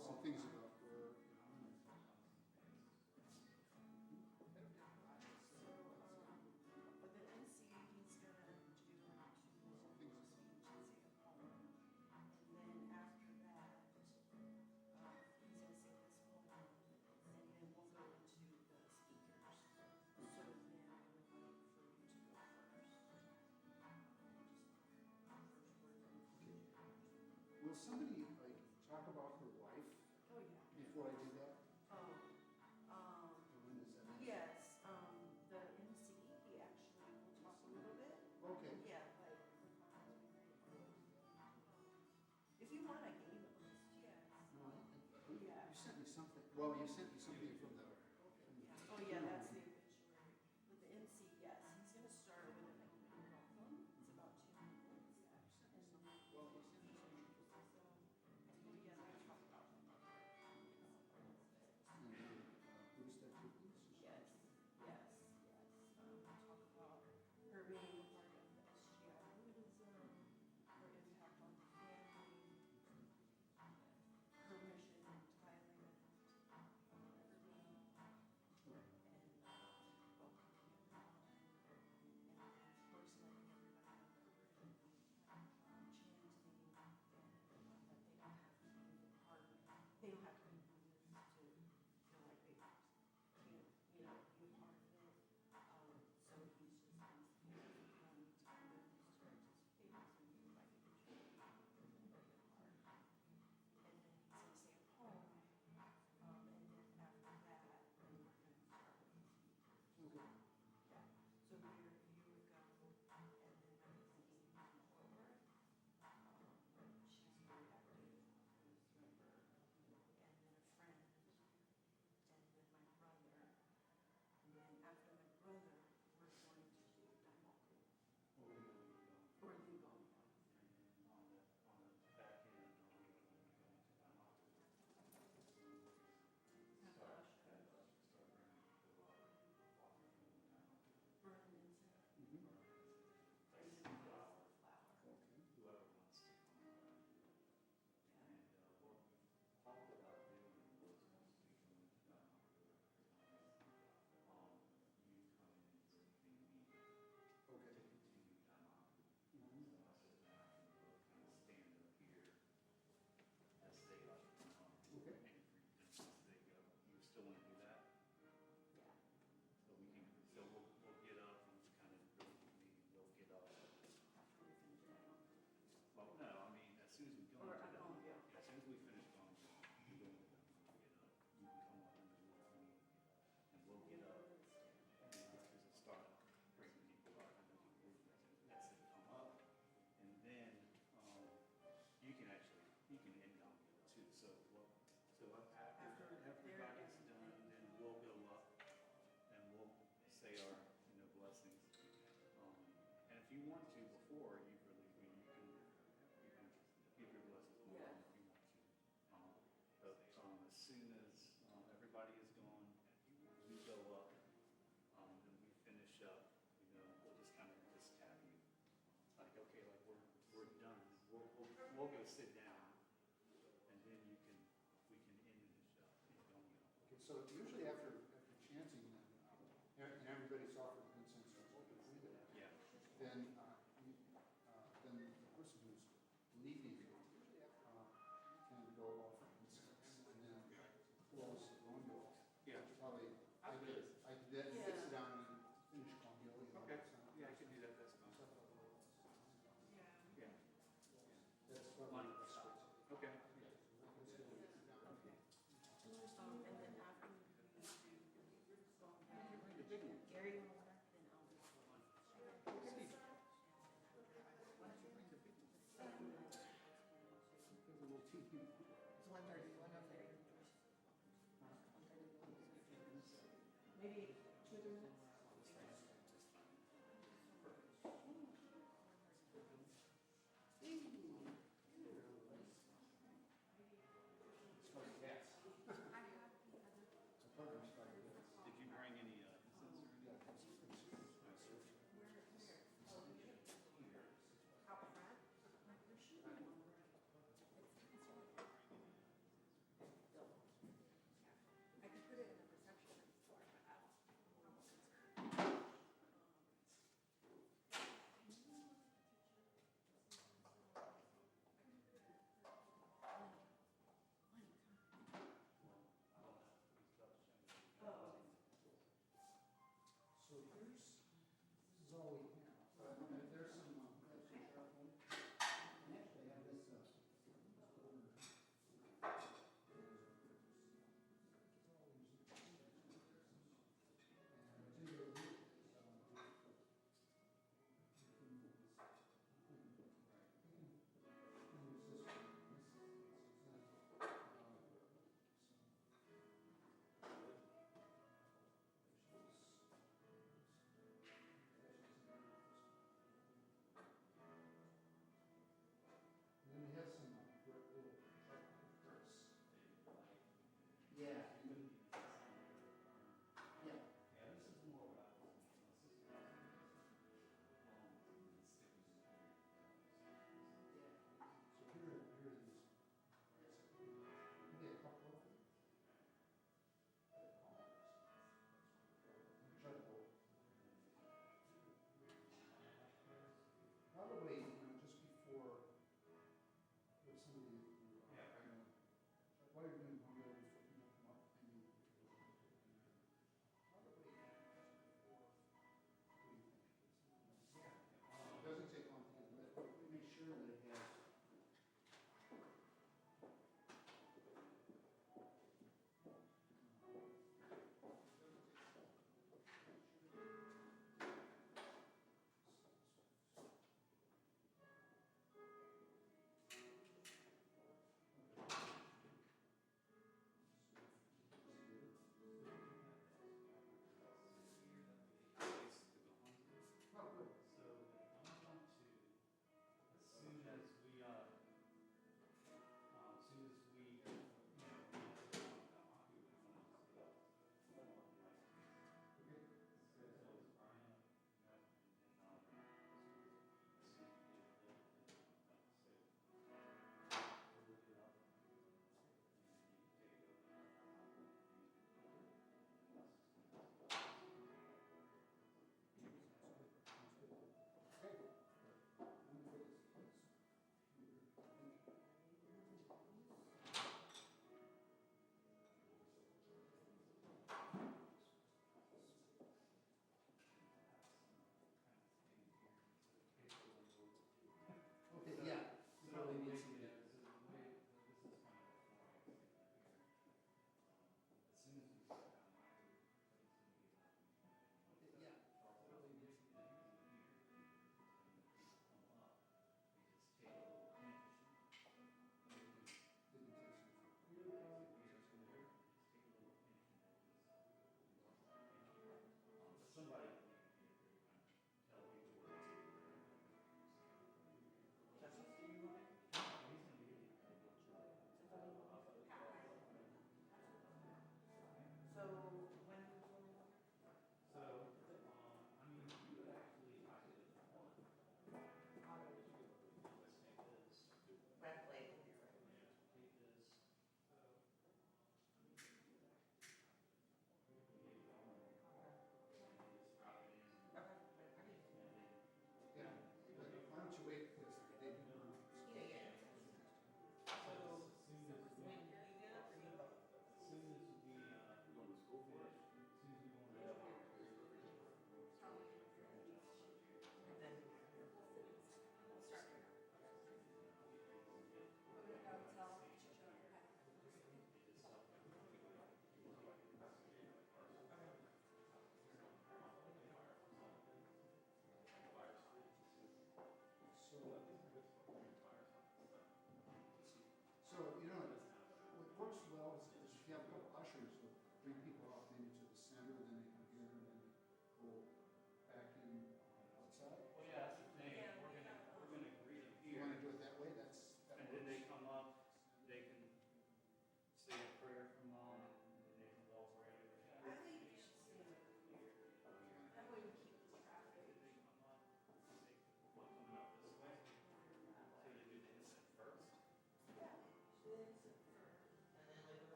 some things about her. With the NC, he's gonna do two speeches at home, and then after that, he's gonna sing this poem, and then we'll go into the speakers. So then I would like for you to go first. Will somebody like talk about her life Oh, yeah. before I do that? Oh, Or when is that? yes, the MC, he actually will talk a little bit. Okay. Yeah, like, if you want, I can email this. Yes. No, Yeah. you sent me something. Well, you sent me something from the. Oh, yeah, that's the obituary. With the MC, yes, he's gonna start with an opening welcome. It's about 2 minutes. And then, Well, you sent me something. oh, yeah, I talked about him. Who is that? Yes, yes, yes. Talk about her being a part of the SGI Buddhism, her impact on the family, her mission in Thailand, and personally, everybody chanting, and that they don't have to be part of, they don't have to be Buddhist to feel like they can't, you know, be a part of it. So he's just kind of participate and be invited to be a part. And then he's gonna say a poem, and then after that, then we're gonna start with the speakers. Okay. Yeah, so here you would go, and then my cousin Amy comes over. She's very active, member, and then a friend, and then my brother. And then after my brother, we're going to do Daimoku, or legal. Burn incense. Praise and flower. Okay. Whoever wants to come on. Yeah. And what we talked about doing was once we go into that, you come in and something me Okay. to continue Daimoku. Mhm. So I said, we'll kind of stand up here as they like to come on. Okay. And as they go, you still want to do that? Yeah. So we can, so we'll get up and kind of we'll get up. After we finish Daimoku. Well, no, I mean, as soon as we go Or into I'm that, going, yeah. as soon as we finish going, you go into that, get up, you can come up and we'll get up, and just start bringing people up, and then as they come up, and then, you can actually, you can end on it too, so after everybody's done, then we'll go up, and we'll say our, blessings. And if you want to, before you release me, you can give your blessings Yeah. if you want to. But as soon as everybody is gone, we go up, and we finish up, we'll just kind of just tap you. Like, okay, like we're done. We'll go sit down, and then we can end the show. Okay, so usually after chanting, and everybody's offered incense or open to that, Yeah. then the person who's leading can go off incense, and then close the Gongyo. Yeah. Probably, I That's did, good. I did, Yeah. sit down and finish Gongyo. Okay. Yeah, I can do that. That's fine. Yeah. Yeah. That's probably the best way to. Okay. Let's go. And then after we do, The big one. Gary will work, then I'll do. Steve. Why don't you bring the big one? There's a little tea. It's 1:30, 1:30. Maybe 2 or 3 minutes? Did you bring any incense or anything? Out front? Like, there should be one. It's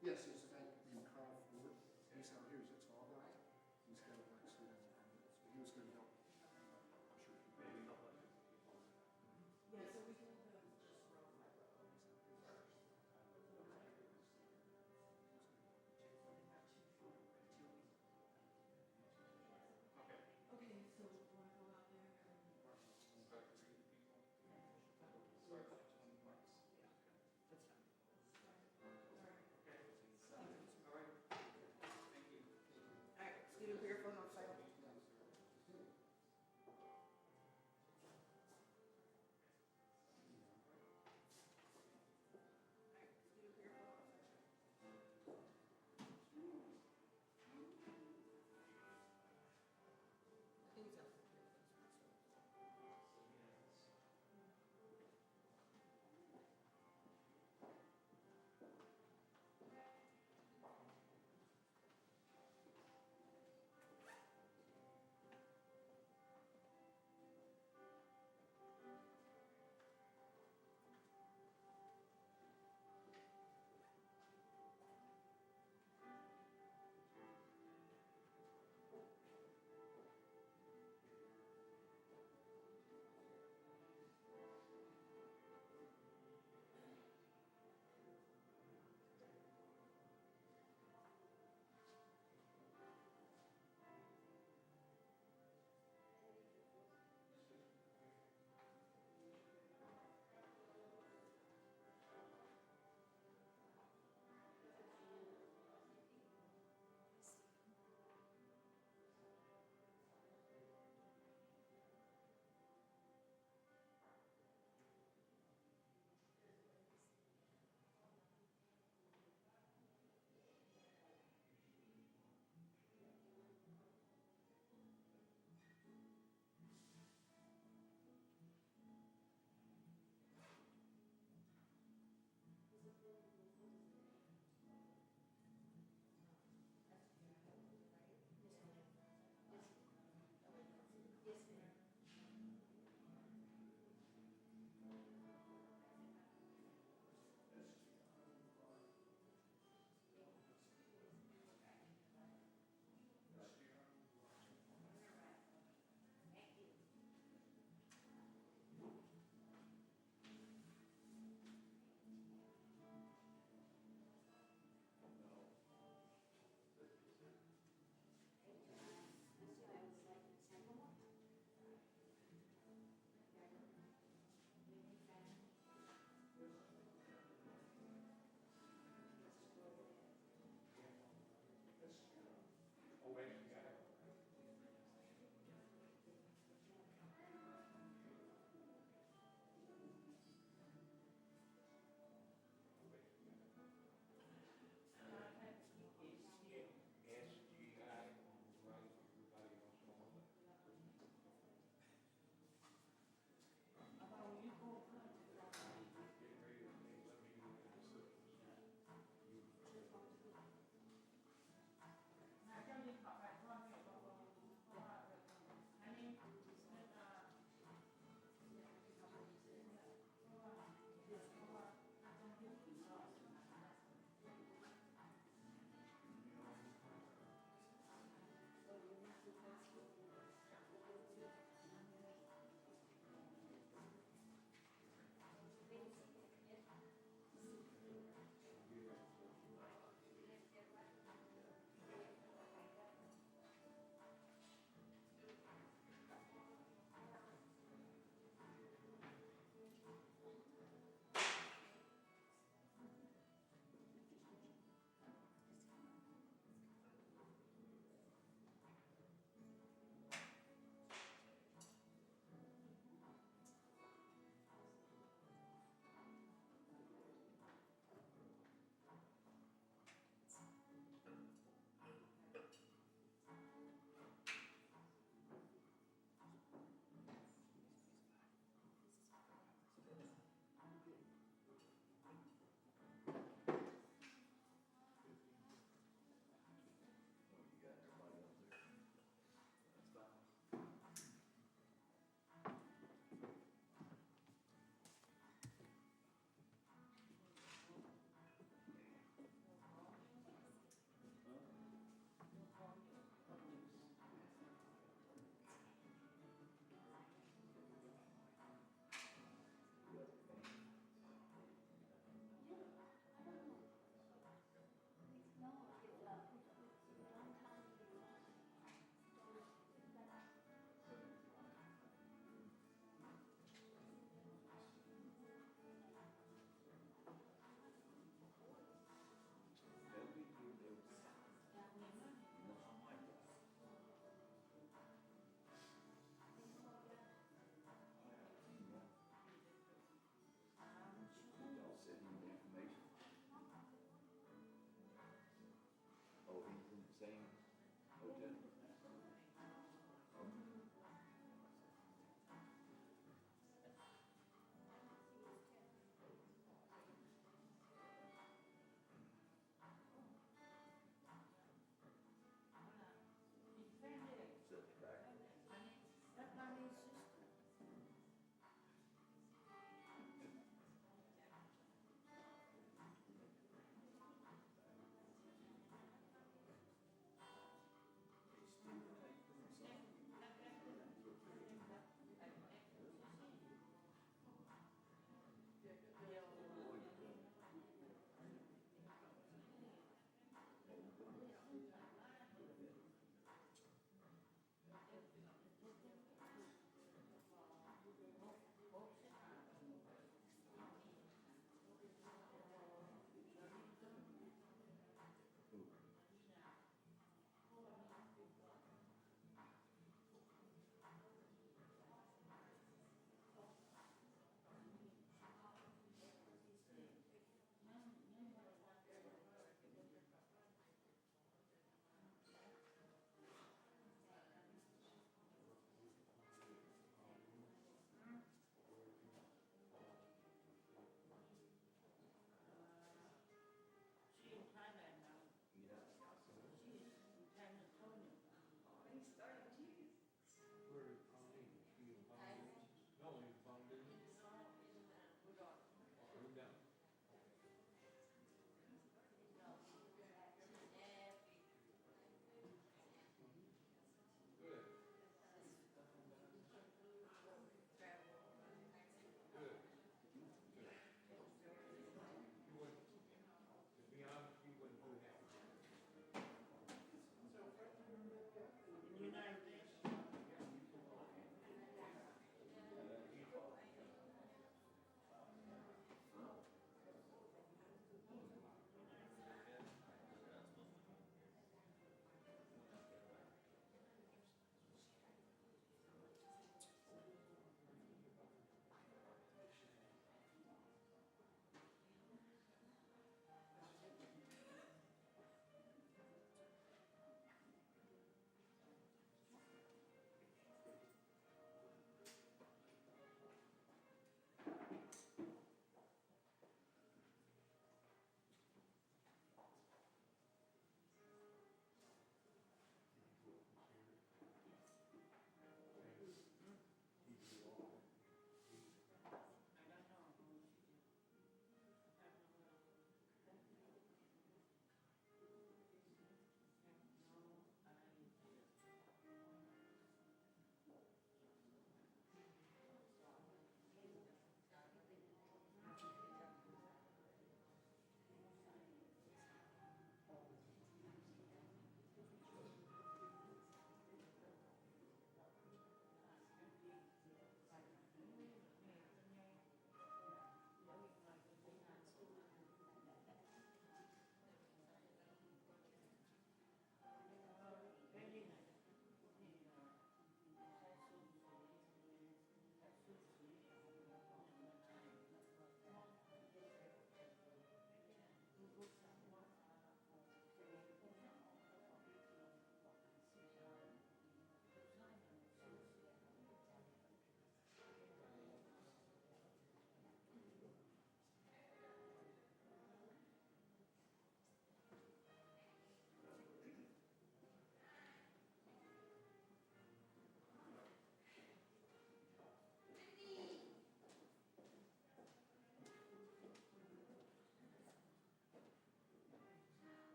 Yes, there's a guy named Carl Ford. He's out here, he's a tall guy. He's got a black suit on. He was gonna help. I'm sure he Maybe help us. Yeah, so we can just row by row first. Okay. Okay, so we wanna go out there and. Start to read people. Starts at 20 bucks. Yeah. That's fine. Alright. Okay. So same hotel. Sit back.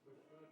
Looks good.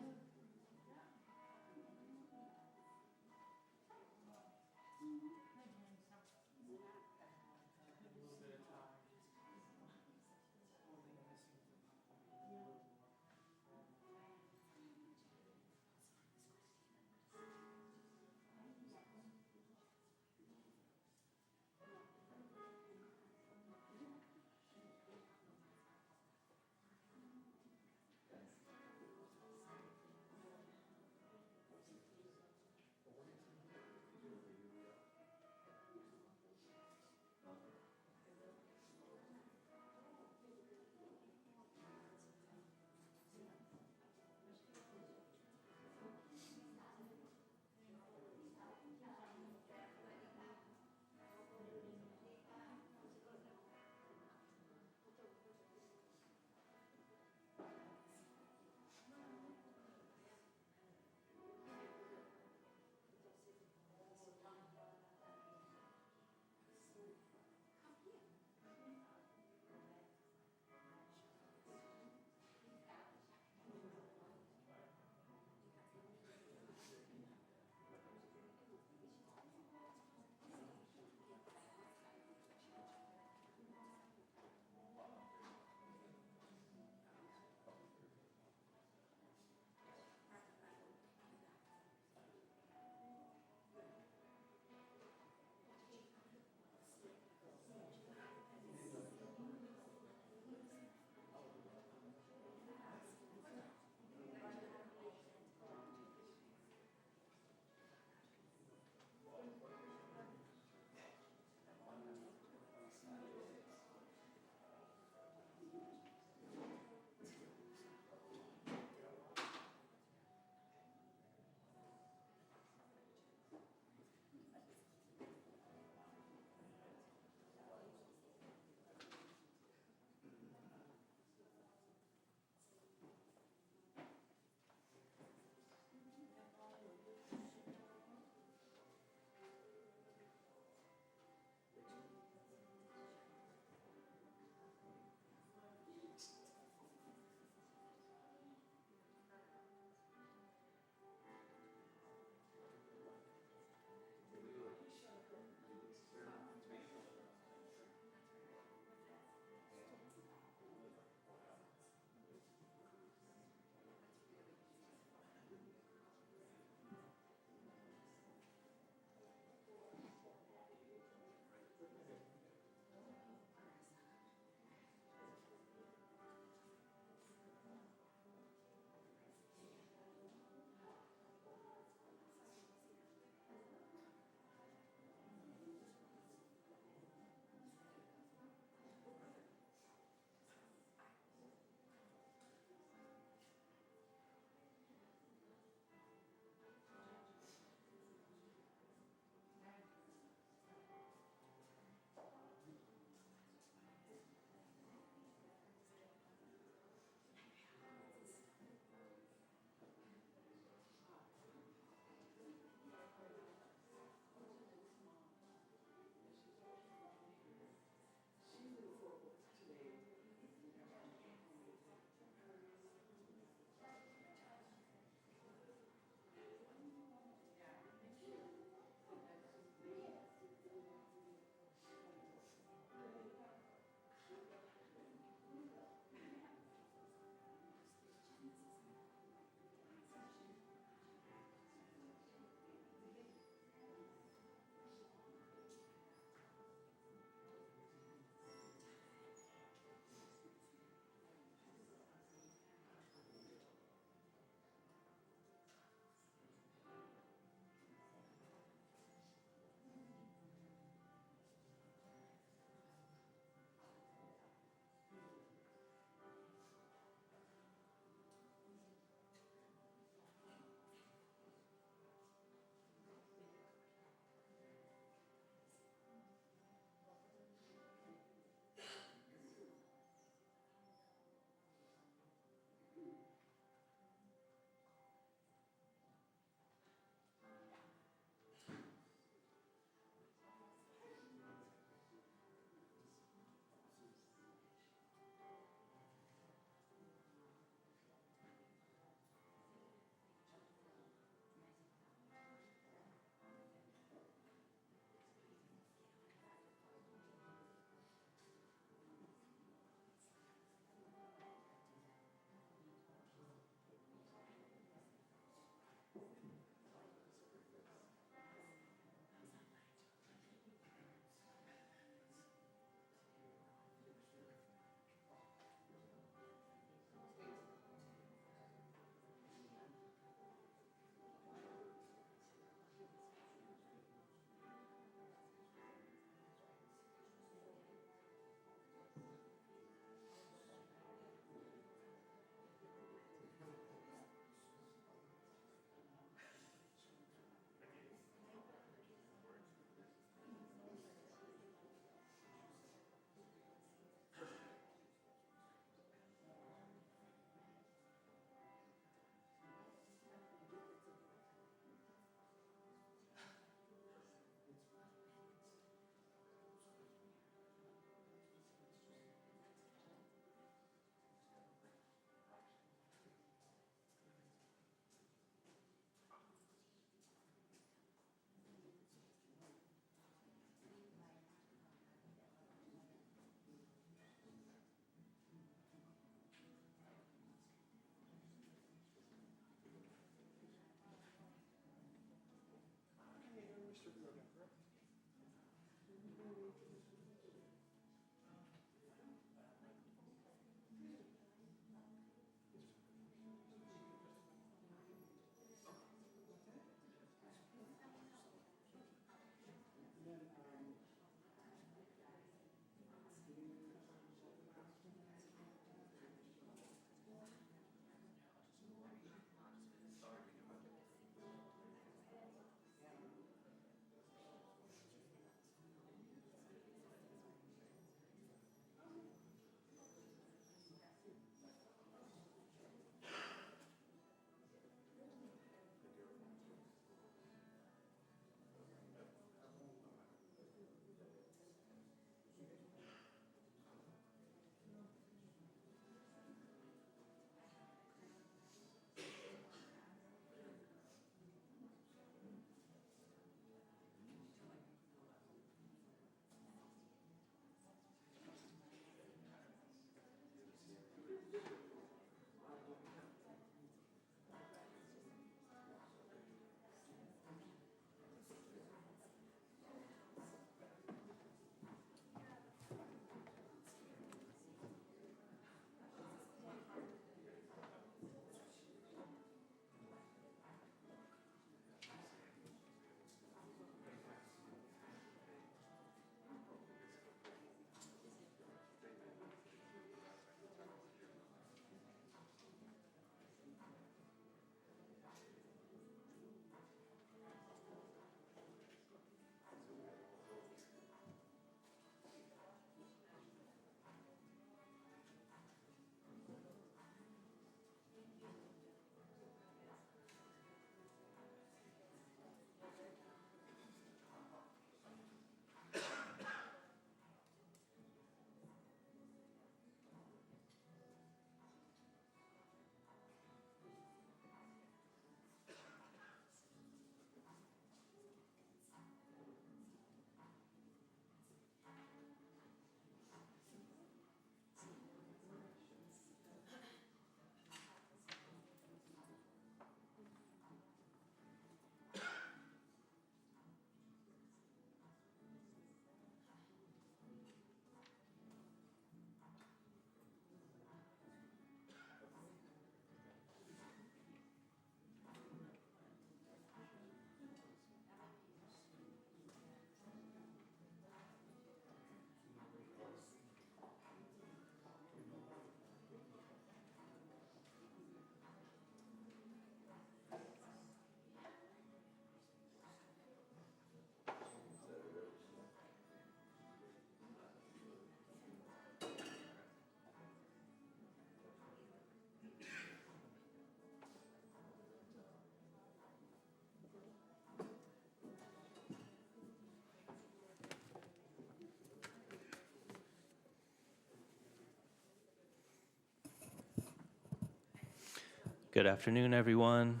Good afternoon, everyone.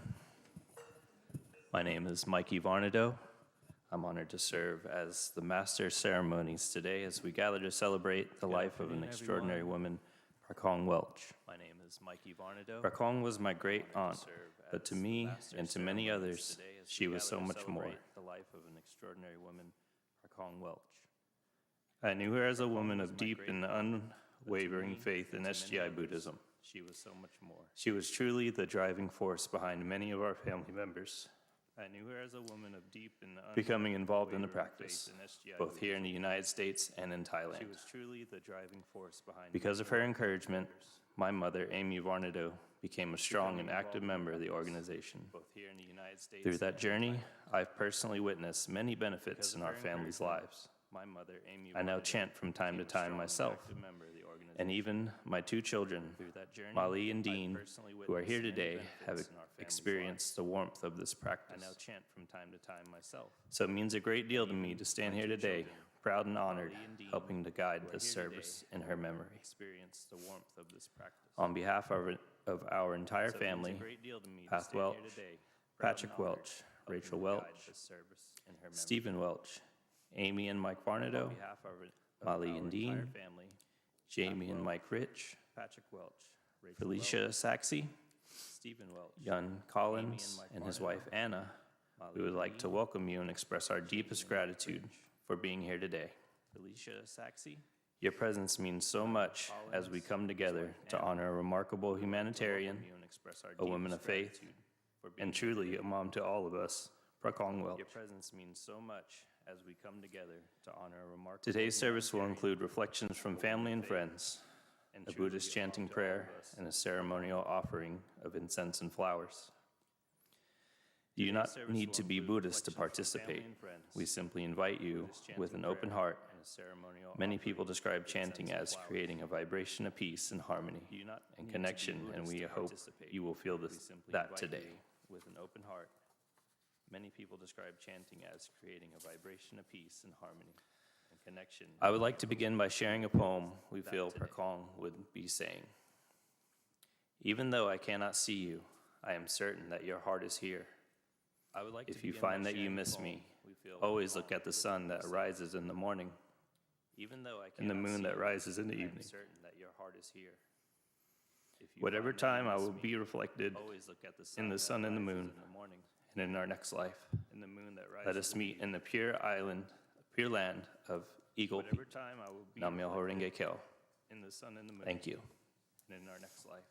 My name is Mikey Varnado. I'm honored to serve as the Master of Ceremonies today as we gather to celebrate the life of an extraordinary woman, Prakong Welch. My name is Mikey Varnado. Prakong was my great aunt, but to me and to many others, she was so much more. The life of an extraordinary woman, Prakong Welch. I knew her as a woman of deep and unwavering faith in SGI Buddhism. She was so much more. She was truly the driving force behind many of our family members. I knew her as a woman of deep and becoming involved in the practice, both here in the United States and in Thailand. She was truly the driving force behind. Because of her encouragement, my mother, Amy Varnado, became a strong and active member of the organization. Both here in the United States. Through that journey, I've personally witnessed many benefits in our family's lives. My mother, Amy, I now chant from time to time myself, and even my two children, Molly and Dean, who are here today, have experienced the warmth of this practice. I now chant from time to time myself. So it means a great deal to me to stand here today, proud and honored, helping to guide this service in her memory. On behalf of our entire family, Path Welch, Patrick Welch, Rachel Welch, Stephen Welch, Amy and Mike Varnado, Molly and Dean, Jamie and Mike Rich, Patrick Welch, Felicia Saxey, Stephen Welch, Jan Collins, and his wife Anna, we would like to welcome you and express our deepest gratitude for being here today. Felicia Saxey, your presence means so much as we come together to honor a remarkable humanitarian, a woman of faith, and truly a mom to all of us, Prakong Welch. Your presence means so much as we come together to honor a remarkable. Today's service will include reflections from family and friends, a Buddhist chanting prayer, and a ceremonial offering of incense and flowers. You do not need to be Buddhist to participate. We simply invite you with an open heart. Many people describe chanting as creating a vibration of peace and harmony and connection, and we hope you will feel that today. With an open heart. Many people describe chanting as creating a vibration of peace and harmony and connection. I would like to begin by sharing a poem we feel Prakong would be saying. Even though I cannot see you, I am certain that your heart is here. If you find that you miss me, always look at the sun that rises in the morning and the moon that rises in the evening. Whatever time I will be reflected in the sun and the moon, and in our next life, let us meet in the pure land of Eagle Peak. Nam-myoho Renge Kyo. Thank you. And in our next life,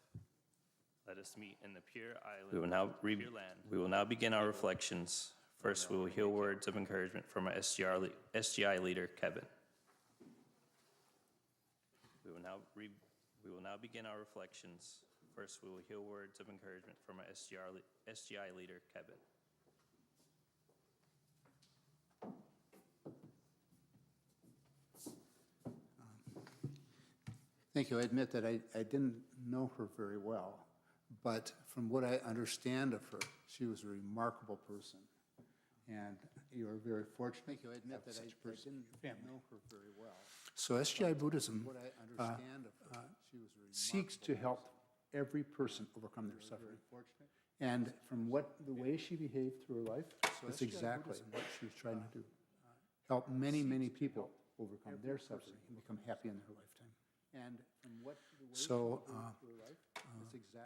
let us meet in the pure island. We will now begin our reflections. First, we will hear words of encouragement from our SGI leader, Kevin. We will now begin our reflections. First, we will hear words of encouragement from our SGI leader, Kevin. Thank you. I admit that I didn't know her very well, but from what I understand of her, she was a remarkable person. And you are very fortunate. Thank you. I admit that I didn't know her very well. So SGI Buddhism seeks to help every person overcome their suffering. And from the way she behaved through her life, that's exactly what she was trying to do. Help many, many people overcome their suffering and become happy in their lifetime. So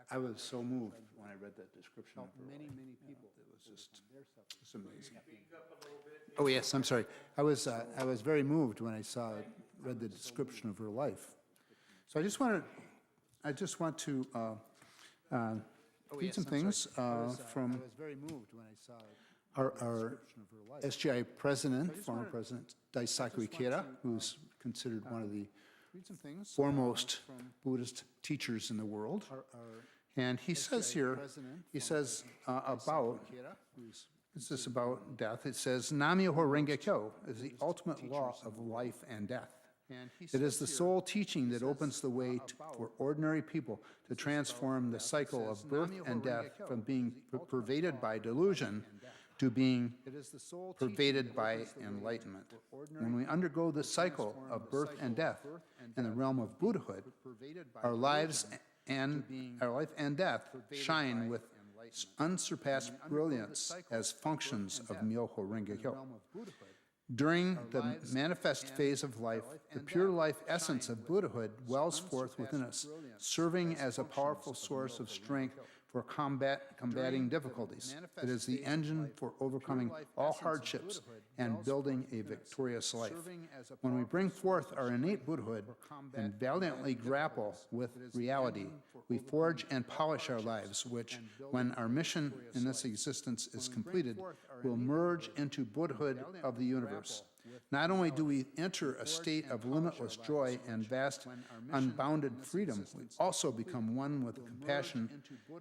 I was so moved when I read that description of her life. It was just amazing. Oh yes, I'm sorry. I was very moved when I read the description of her life. So I just want to read some things from our SGI president, former president Daisaku Ikeda, who's considered one of the foremost Buddhist teachers in the world. And he says here, about death. It says, Nam-myoho Renge Kyo is the ultimate law of life and death. It is the sole teaching that opens the way for ordinary people to transform the cycle of birth and death from being pervaded by delusion to being pervaded by enlightenment. When we undergo the cycle of birth and death in the realm of Buddhahood, our lives and death shine with unsurpassed brilliance as functions of Myoho Renge Kyo. During the manifest phase of life, the pure life essence of Buddhahood wells forth within us, serving as a powerful source of strength for combating difficulties. It is the engine for overcoming all hardships and building a victorious life. When we bring forth our innate Buddhahood and valiantly grapple with reality, we forge and polish our lives, which, when our mission in this existence is completed, will merge into Buddhahood of the universe. Not only do we enter a state of limitless joy and vast, unbounded freedom, we also become one with the compassion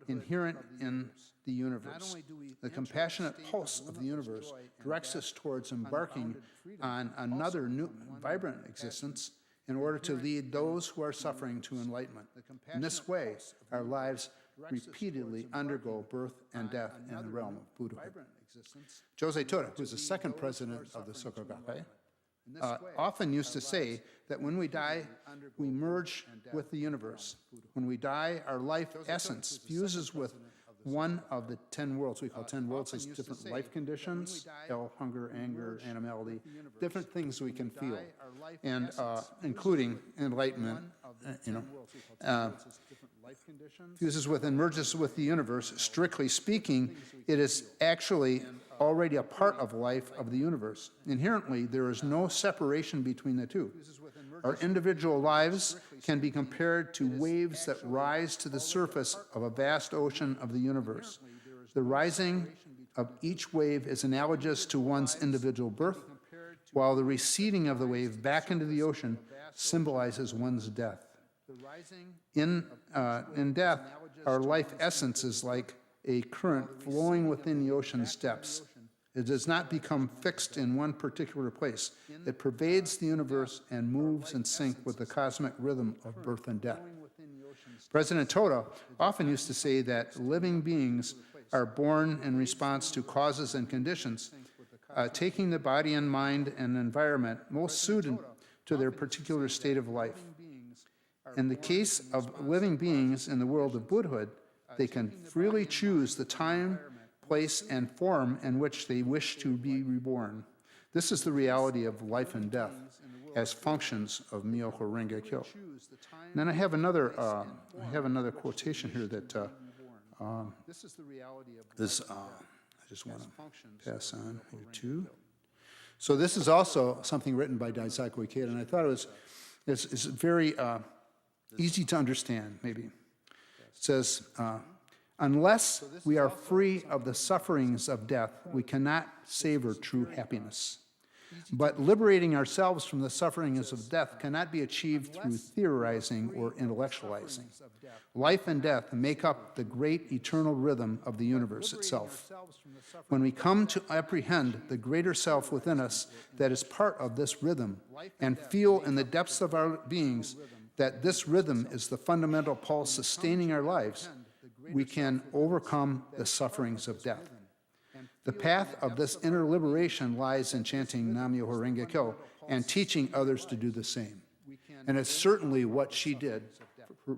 inherent in the universe. The compassionate pulse of the universe directs us towards embarking on another new, vibrant existence in order to lead those who are suffering to enlightenment. In this way, our lives repeatedly undergo birth and death in the realm of Buddhahood. Josei Toda, who is the second president of the Soka Gakkai, often used to say that when we die, we merge with the universe. When we die, our life essence fuses with one of the 10 worlds. We call 10 worlds as different life conditions: hell, hunger, anger, animality, different things we can feel, and including enlightenment, fuses with and merges with the universe. Strictly speaking, it is actually already a part of life of the universe. Inherently, there is no separation between the two. Our individual lives can be compared to waves that rise to the surface of a vast ocean of the universe. The rising of each wave is analogous to one's individual birth, while the receding of the wave back into the ocean symbolizes one's death. In death, our life essence is like a current flowing within the ocean's depths. It does not become fixed in one particular place. It pervades the universe and moves in sync with the cosmic rhythm of birth and death. President Toda often used to say that living beings are born in response to causes and conditions, taking the body and mind and environment most suited to their particular state of life. In the case of living beings in the world of Buddhahood, they can freely choose the time, place, and form in which they wish to be reborn. This is the reality of life and death as functions of Myoho Renge Kyo. And then I have another quotation here that I just want to pass on here too. So this is also something written by Daisaku Ikeda, and I thought it's very easy to understand, maybe. It says, unless we are free of the sufferings of death, we cannot savor true happiness. But liberating ourselves from the sufferings of death cannot be achieved through theorizing or intellectualizing. Life and death make up the great eternal rhythm of the universe itself. When we come to apprehend the greater self within us that is part of this rhythm, and feel in the depths of our beings that this rhythm is the fundamental pulse sustaining our lives, we can overcome the sufferings of death. The path of this inner liberation lies in chanting Nam-myoho Renge Kyo and teaching others to do the same. And it's certainly what she did for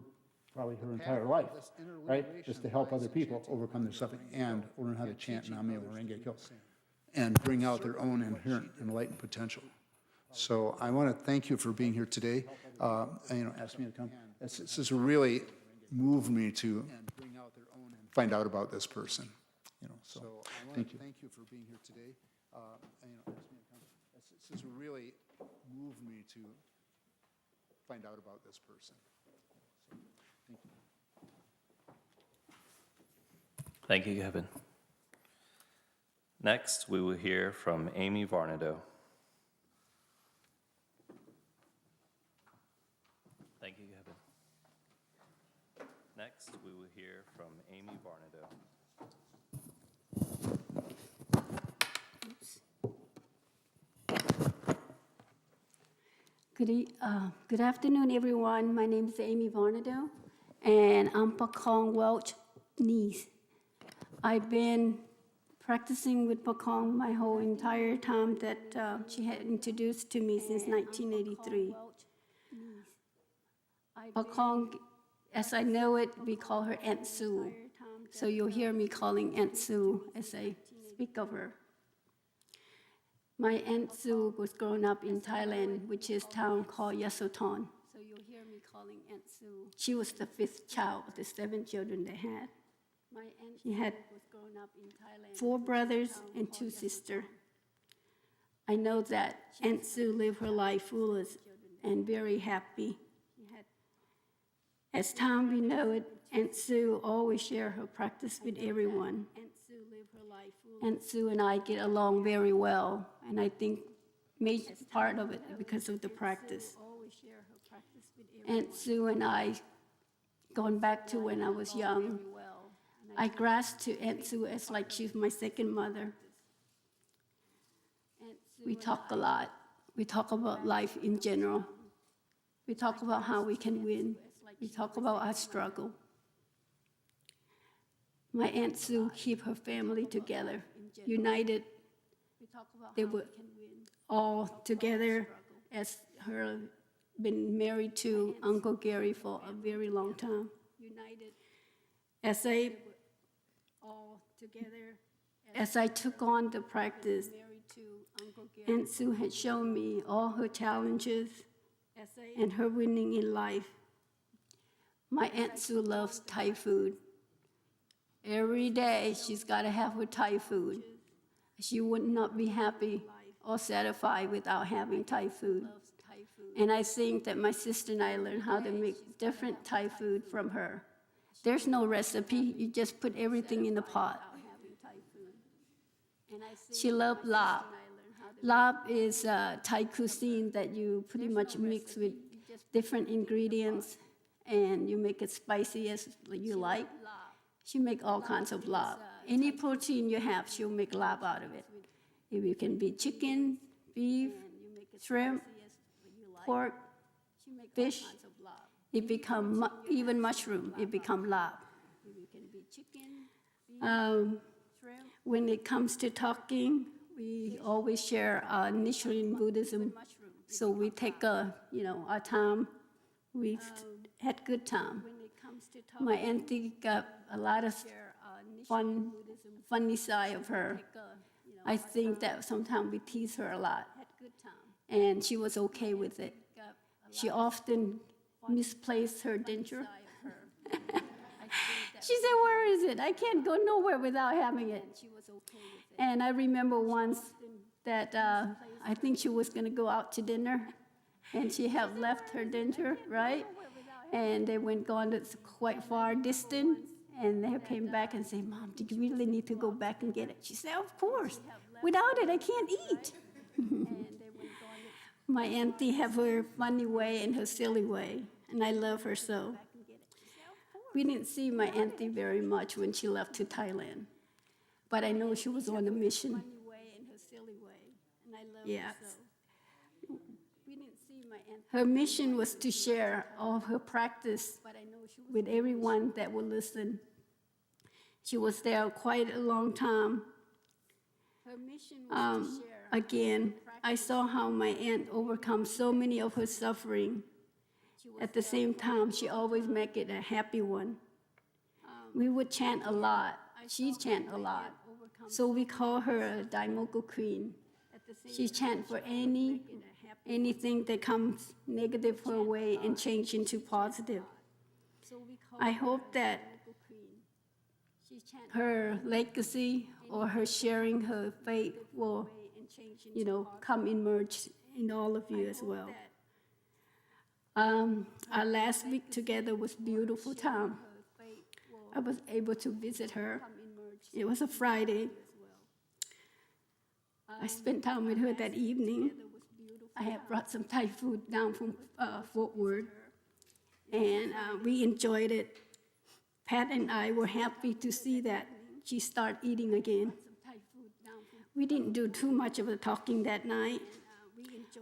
probably her entire life, right? Just to help other people overcome their suffering and learn how to chant Nam-myoho Renge Kyo and bring out their own inherent enlightened potential. So I want to thank you for being here today. Ask me to come. This has really moved me to find out about this person. So thank you. Thank you for being here today. This has really moved me to find out about this person. So thank you. Thank you, Kevin. Next, we will hear from Amy Varnado. Thank you, Kevin. Next, we will hear from Amy Varnado. Good afternoon, everyone. My name is Amy Varnado, and I'm Prakong Welch niece. I've been practicing with Prakong my whole entire time that she had introduced to me since 1983. Prakong as I know it, we call her Aunt Sue. So you'll hear me calling Aunt Sue as I speak of her. My Aunt Sue was growing up in Thailand, which is a town called Yasothon. So you'll hear me calling Aunt Sue. She was the 5th child of the 7 children they had. She had 4 brothers and 2 sisters. I know that Aunt Sue lived her life full and very happy. As time we know it, Aunt Sue always shared her practice with everyone. Aunt Sue and I get along very well, and I think major part of it because of the practice. Aunt Sue and I, going back to when I was young, I grasped to Aunt Sue as like she's my second mother. We talk a lot. We talk about life in general. We talk about how we can win. We talk about our struggle. My Aunt Sue keep her family together, united. They were all together as her been married to Uncle Gary for a very long time. As I took on the practice, Aunt Sue had shown me all her challenges and her winning in life. My Aunt Sue loves Thai food. Every day she's got to have her Thai food. She would not be happy or satisfied without having Thai food. And I think that my sister and I learned how to make different Thai food from her. There's no recipe, you just put everything in the pot. She loved lap. Lap is Thai cuisine that you pretty much mix with different ingredients and you make it spicy as you like. She make all kinds of lap. Any protein you have, she'll make lap out of it. It can be chicken, beef, shrimp, pork, fish. It become even mushroom. It become lap. When it comes to talking, we always share our Nichiren Buddhism. So we take our time. We had good time. My auntie got a lot of funny side of her. I think that sometimes we tease her a lot, and she was okay with it. She often misplaced her denture. She said, "Where is it? I can't go nowhere without having it." And I remember once that I think she was going to go out to dinner, and she had left her denture, right? And they gone quite far distant, and they came back and said, "Mom, did you really need to go back and get it?" She said, "Of course. Without it, I can't eat." My auntie have her funny way and her silly way, and I love her so. We didn't see my auntie very much when she left to Thailand, but I know she was on a mission. Yes. Her mission was to share all of her practice with everyone that would listen. She was there quite a long time. Again, I saw how my aunt overcome so many of her suffering. At the same time, she always make it a happy one. We would chant a lot. She chant a lot. So we call her a Daimoku Queen. She chant for anything that comes negative her way and change into positive. I hope that her legacy or her sharing her faith will, come emerge in all of you as well. Our last week together was beautiful time. I was able to visit her. It was a Friday. I spent time with her that evening. I had brought some Thai food down from Fort Worth, and we enjoyed it. Pat and I were happy to see that she started eating again. We didn't do too much of the talking that night.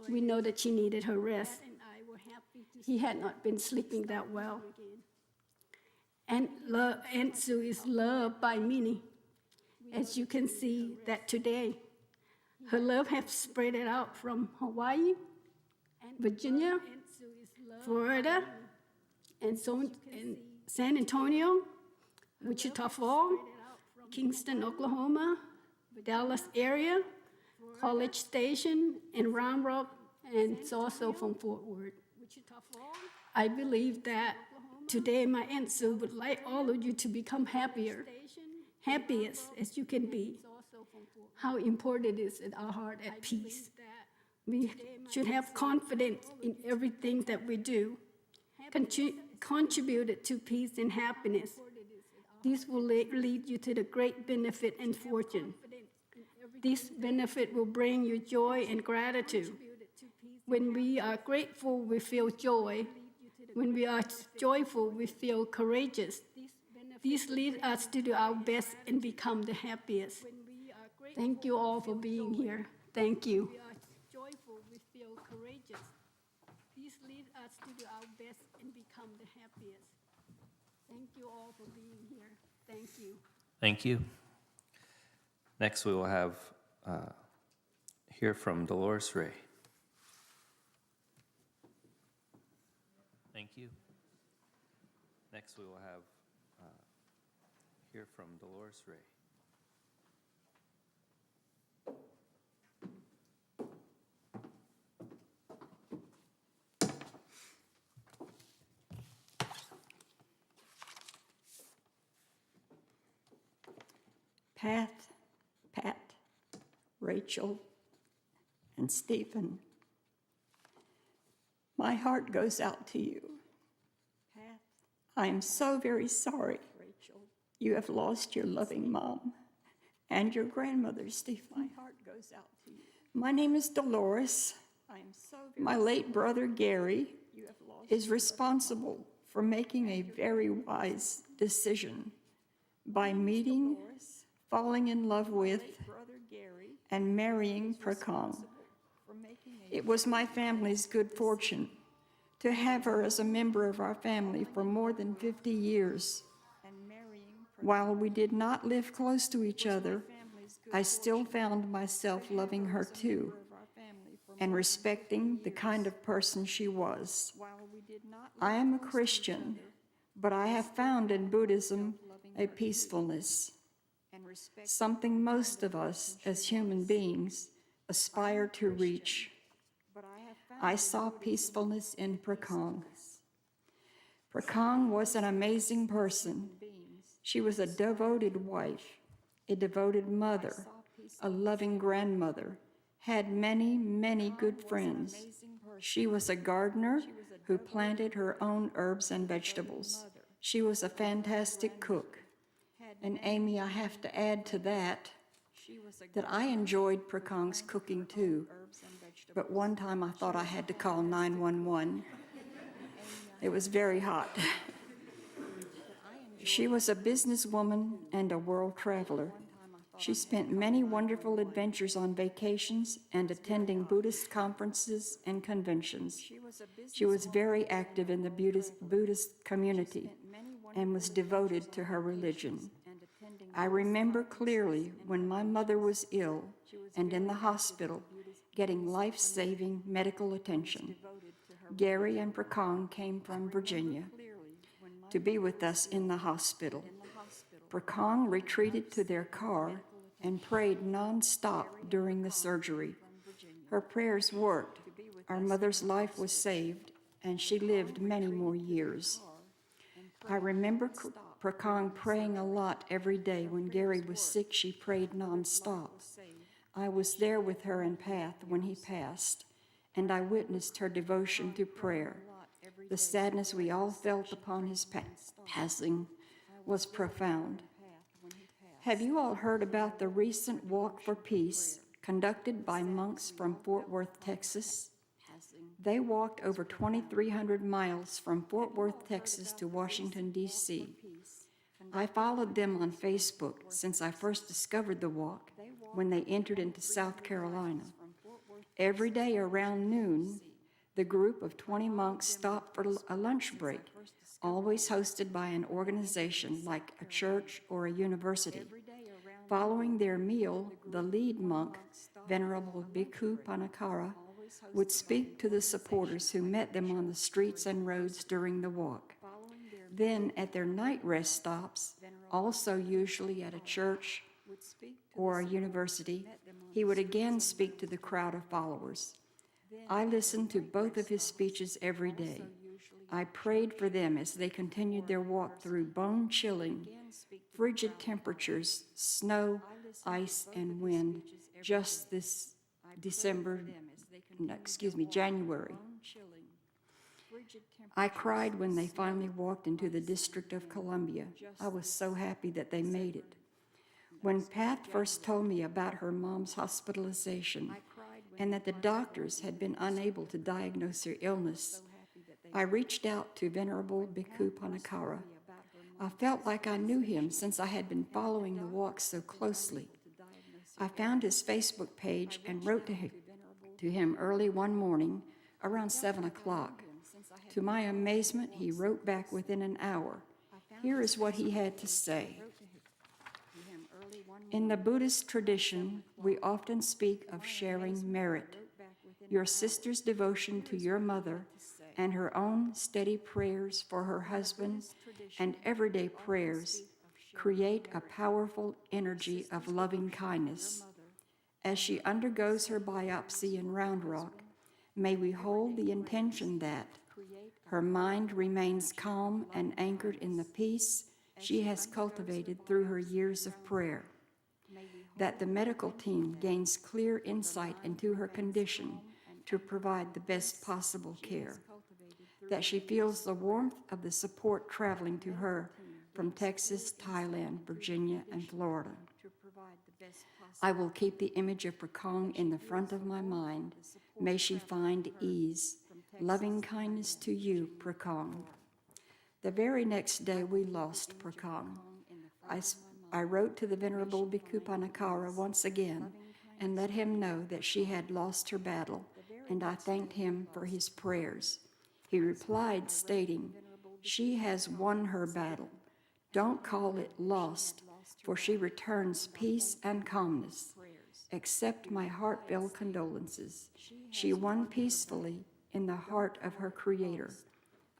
We know that she needed her rest. He had not been sleeping that well. And Aunt Sue is loved by many. As you can see that today, her love has spread it out from Hawaii, Virginia, Florida, and San Antonio, Wichita Falls, Kingston, Oklahoma, Dallas area, College Station, and Round Rock, and it's also from Fort Worth. I believe that today my answer would like all of you to become happiest as you can be. How important it is in our heart at peace. We should have confidence in everything that we do. Contributed to peace and happiness. This will lead you to the great benefit and fortune. This benefit will bring you joy and gratitude. When we are grateful, we feel joy. When we are joyful, we feel courageous. This leads us to do our best and become the happiest. Thank you all for being here. Thank you. When we are joyful, we feel courageous. This leads us to do our best and become the happiest. Thank you all for being here. Thank you. Thank you. Next, we will have hear from Dolores Ray. Thank you. Next, we will have hear from Dolores Ray. Pat, Rachel, and Stephen, my heart goes out to you. Pat, I am so very sorry, Rachel, you have lost your loving mom and your grandmother, Stephen. My heart goes out to you. My name is Dolores. I am so very My late brother, Gary, is responsible for making a very wise decision by meeting, falling in love with, and marrying Prakong. It was my family's good fortune to have her as a member of our family for more than 50 years. While we did not live close to each other, I still found myself loving her too, and respecting the kind of person she was. I am a Christian, but I have found in Buddhism a peacefulness, something most of us as human beings aspire to reach. I saw peacefulness in Prakong. Prakong was an amazing person. She was a devoted wife, a devoted mother, a loving grandmother, had many, many good friends. She was a gardener who planted her own herbs and vegetables. She was a fantastic cook. And Amy, I have to add to that I enjoyed Prakong's cooking too. But one time I thought I had to call 911. It was very hot. She was a businesswoman and a world traveler. She spent many wonderful adventures on vacations and attending Buddhist conferences and conventions. She was very active in the Buddhist community and was devoted to her religion. I remember clearly when my mother was ill and in the hospital getting life-saving medical attention. Gary and Prakong came from Virginia to be with us in the hospital. Prakong retreated to their car and prayed non-stop during the surgery. Her prayers worked. Our mother's life was saved, and she lived many more years. I remember Prakong praying a lot every day. When Gary was sick, she prayed non-stop. I was there with her and Path when he passed, and I witnessed her devotion to prayer. The sadness we all felt upon his passing was profound. Have you all heard about the recent Walk for Peace conducted by monks from Fort Worth, Texas? They walked over 2,300 miles from Fort Worth, Texas to Washington, D.C. I followed them on Facebook since I first discovered the walk when they entered into South Carolina. Every day around noon, the group of 20 monks stopped for a lunch break, always hosted by an organization like a church or a university. Following their meal, the lead monk, Venerable Bhikkhu Panakara, would speak to the supporters who met them on the streets and roads during the walk. Then at their night rest stops, also usually at a church or a university, he would again speak to the crowd of followers. I listened to both of his speeches every day. I prayed for them as they continued their walk through bone-chilling, frigid temperatures, snow, ice, and wind just this January. I cried when they finally walked into the District of Columbia. I was so happy that they made it. When Pat first told me about her mom's hospitalization and that the doctors had been unable to diagnose her illness, I reached out to Venerable Bhikkhu Panakara. I felt like I knew him since I had been following the walk so closely. I found his Facebook page and wrote to him early one morning around 7 o'clock. To my amazement, he wrote back within an hour. Here is what he had to say. In the Buddhist tradition, we often speak of sharing merit. Your sister's devotion to your mother and her own steady prayers for her husband and everyday prayers create a powerful energy of loving kindness. As she undergoes her biopsy in Round Rock, may we hold the intention that her mind remains calm and anchored in the peace she has cultivated through her years of prayer, that the medical team gains clear insight into her condition to provide the best possible care, that she feels the warmth of the support traveling to her from Texas, Thailand, Virginia, and Florida. I will keep the image of Prakong in the front of my mind. May she find ease. Loving kindness to you, Prakong. The very next day, we lost Prakong. I wrote to the Venerable Bhikkhu Panakara once again and let him know that she had lost her battle, and I thanked him for his prayers. He replied, stating, "She has won her battle. Don't call it lost, for she returns peace and calmness. Accept my heartfelt condolences. She won peacefully in the heart of her Creator.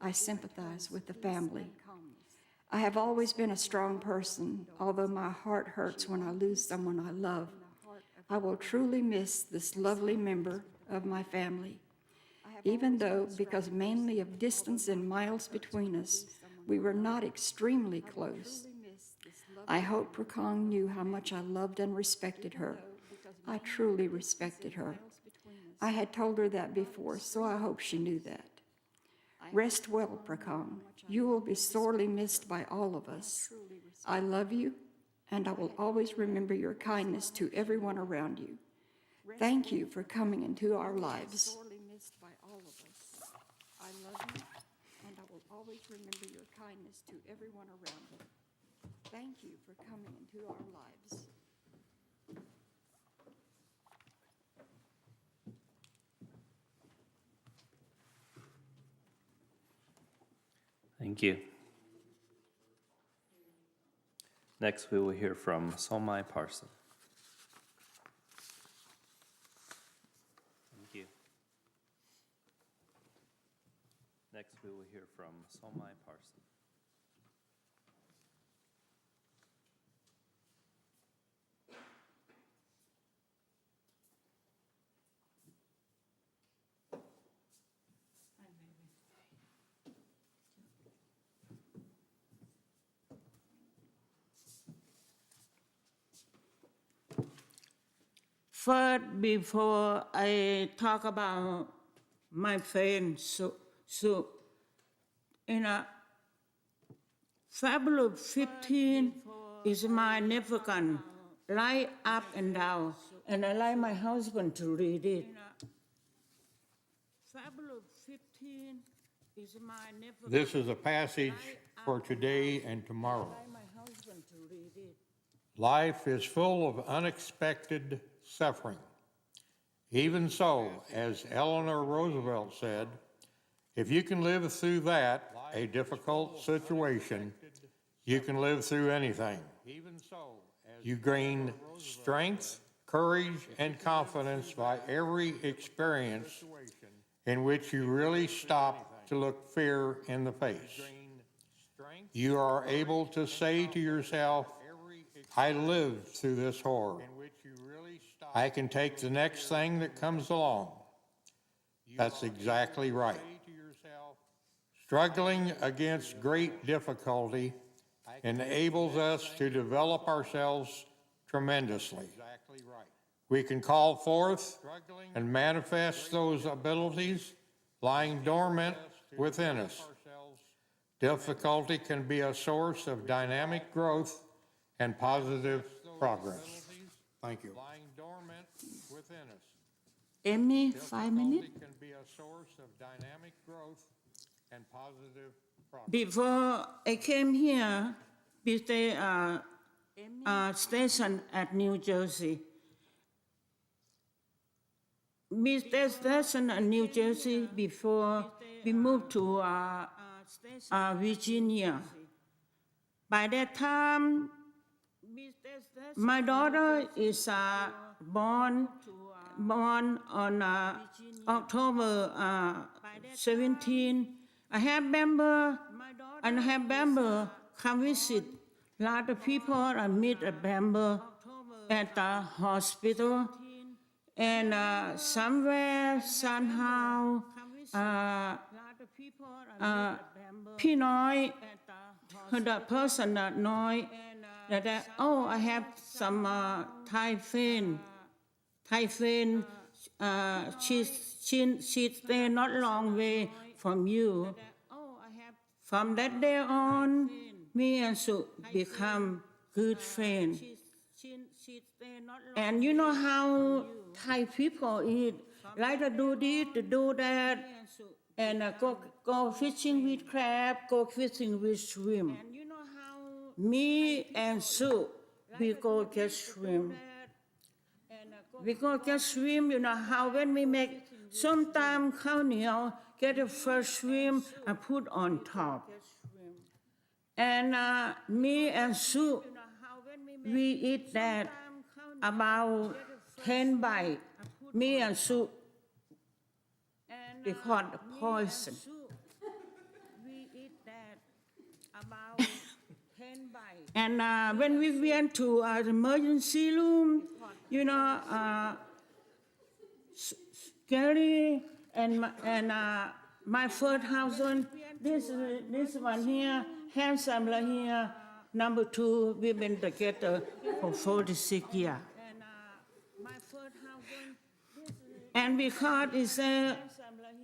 I sympathize with the family. I have always been a strong person, although my heart hurts when I lose someone I love. I will truly miss this lovely member of my family. Even though, because mainly of distance and miles between us, we were not extremely close. I hope Prakong knew how much I loved and respected her. I truly respected her. I had told her that before, so I hope she knew that. Rest well, Prakong. You will be sorely missed by all of us. I love you, and I will always remember your kindness to everyone around you. Thank you for coming into our lives." I love you, and I will always remember your kindness to everyone around you. Thank you for coming into our lives. Thank you. Next, we will hear from Somai Parson. Thank you. Next, we will hear from Somai Parson. First, before I talk about my friend, so in a Fabulous 15 is magnificent, light up and down, and I like my husband to read it. Fabulous 15 is magnificent. This is a passage for today and tomorrow. I like my husband to read it. Life is full of unexpected suffering. Even so, as Eleanor Roosevelt said, if you can live through that, a difficult situation, you can live through anything. You gain strength, courage, and confidence by every experience in which you really stop to look fear in the face. you are able to say to yourself, I lived through this horror. I can take the next thing that comes along. That's exactly right. Struggling against great difficulty enables us to develop ourselves tremendously. We can call forth and manifest those abilities lying dormant within us. Difficulty can be a source of dynamic growth and positive progress. Thank you. Lying dormant within us. Amy, 5 minutes. Difficulty can be a source of dynamic growth and positive progress. Before I came here, we stay stationed at New Jersey. We stayed stationed at New Jersey before we moved to Virginia. By that time, my daughter is born on October 17. I have member come visit. A lot of people I meet a member at the hospital, and somewhere, somehow, พี่น้อย the person that know that oh, I have some Thai friend. She stay not long way from you. From that day on, me and Sue become good friends. And you know how Thai people eat, like to do this, to do that, and go fishing with crab, go fishing with shrimp. Me and Sue, we go get shrimp. We go get shrimp, you know how when we make sometimes khao niao, get the first shrimp and put on top. And me and Sue, we eat that about 10 bites. Me and Sue, we call the poison. And when we went to the emergency room, you know, Gary and my first husband, this one here, handsome like here, number 2, we've been together for 46 years. And because it's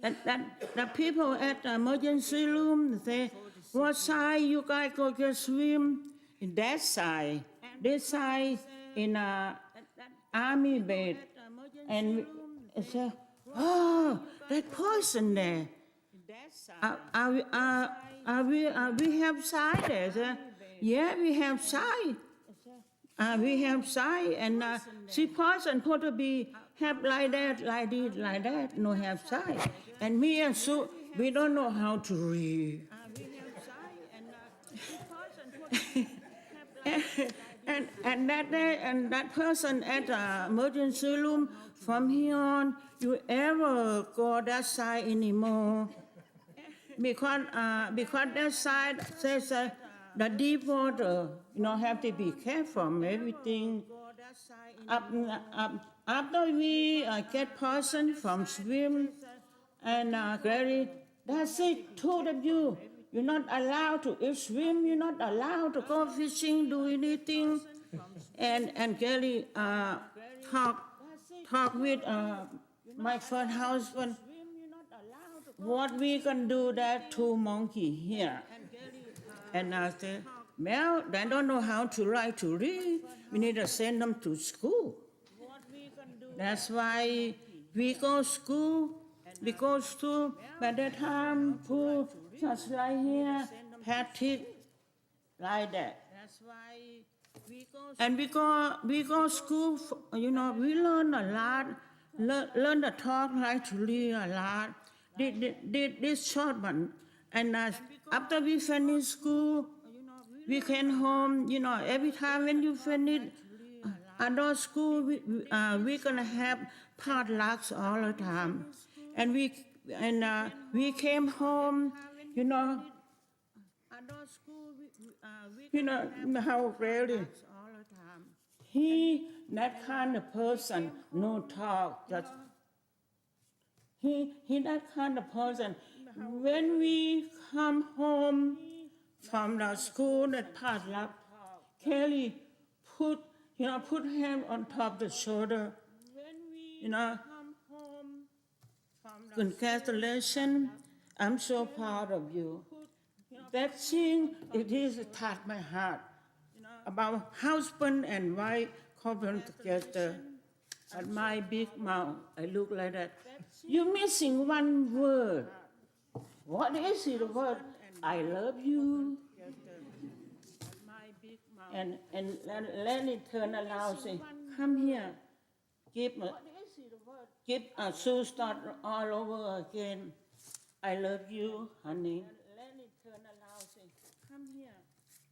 that the people at the emergency room say, what side you guys go get swim? In that side. This side in army bed. And I say, oh, that poison there. We have side there? Say, yeah, we have side. We have side, and see poison put to be have like that, like this, like that, no have side. And me and Sue, we don't know how to read. and that day, and that person at the emergency room, from here on, you ever go that side anymore? Because that side says the deep water, you know, have to be careful from everything. After we get person from swim, and Gary, that's it, 2 of you. You're not allowed to swim, you're not allowed to go fishing, do anything. And Gary talk with my first husband, what we can do that 2 monkey here. And I said, well, they don't know how to write, to read. We need to send them to school. That's why we go school. We go to, by that time, who just like here, Patrick, like that. And we go school, you know, we learn a lot, learn to talk, like to read a lot. This short one. And after we finish school, we came home, you know, every time when you finish adult school, we're gonna have potlucks all the time. And we came home, you know, You know how really he, that kind of person, no talk, just he that kind of person. When we come home from the school that passed up, Kelly put hand on top of the shoulder, congratulations, I'm so proud of you. That thing, it is touched my heart. About husband and wife coming together. At my big mouth, I look like that. You're missing one word. What is it? The word? I love you. And let it turn around. Say, come here. Give Sue start all over again. I love you, honey.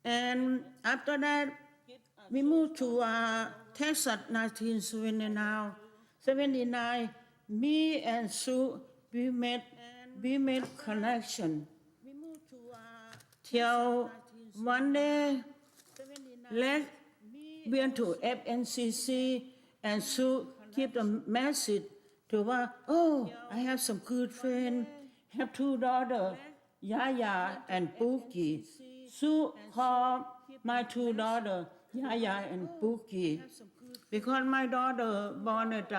And after that, we moved to Texas, 1979. Me and Sue, we made connection. Till one day, Lex went to FNCC, and Sue gave a message to her. Oh, I have some good friends. Have two daughters, Yaya and Pookie. Sue called my two daughters, Yaya and Pookie, because my daughter born at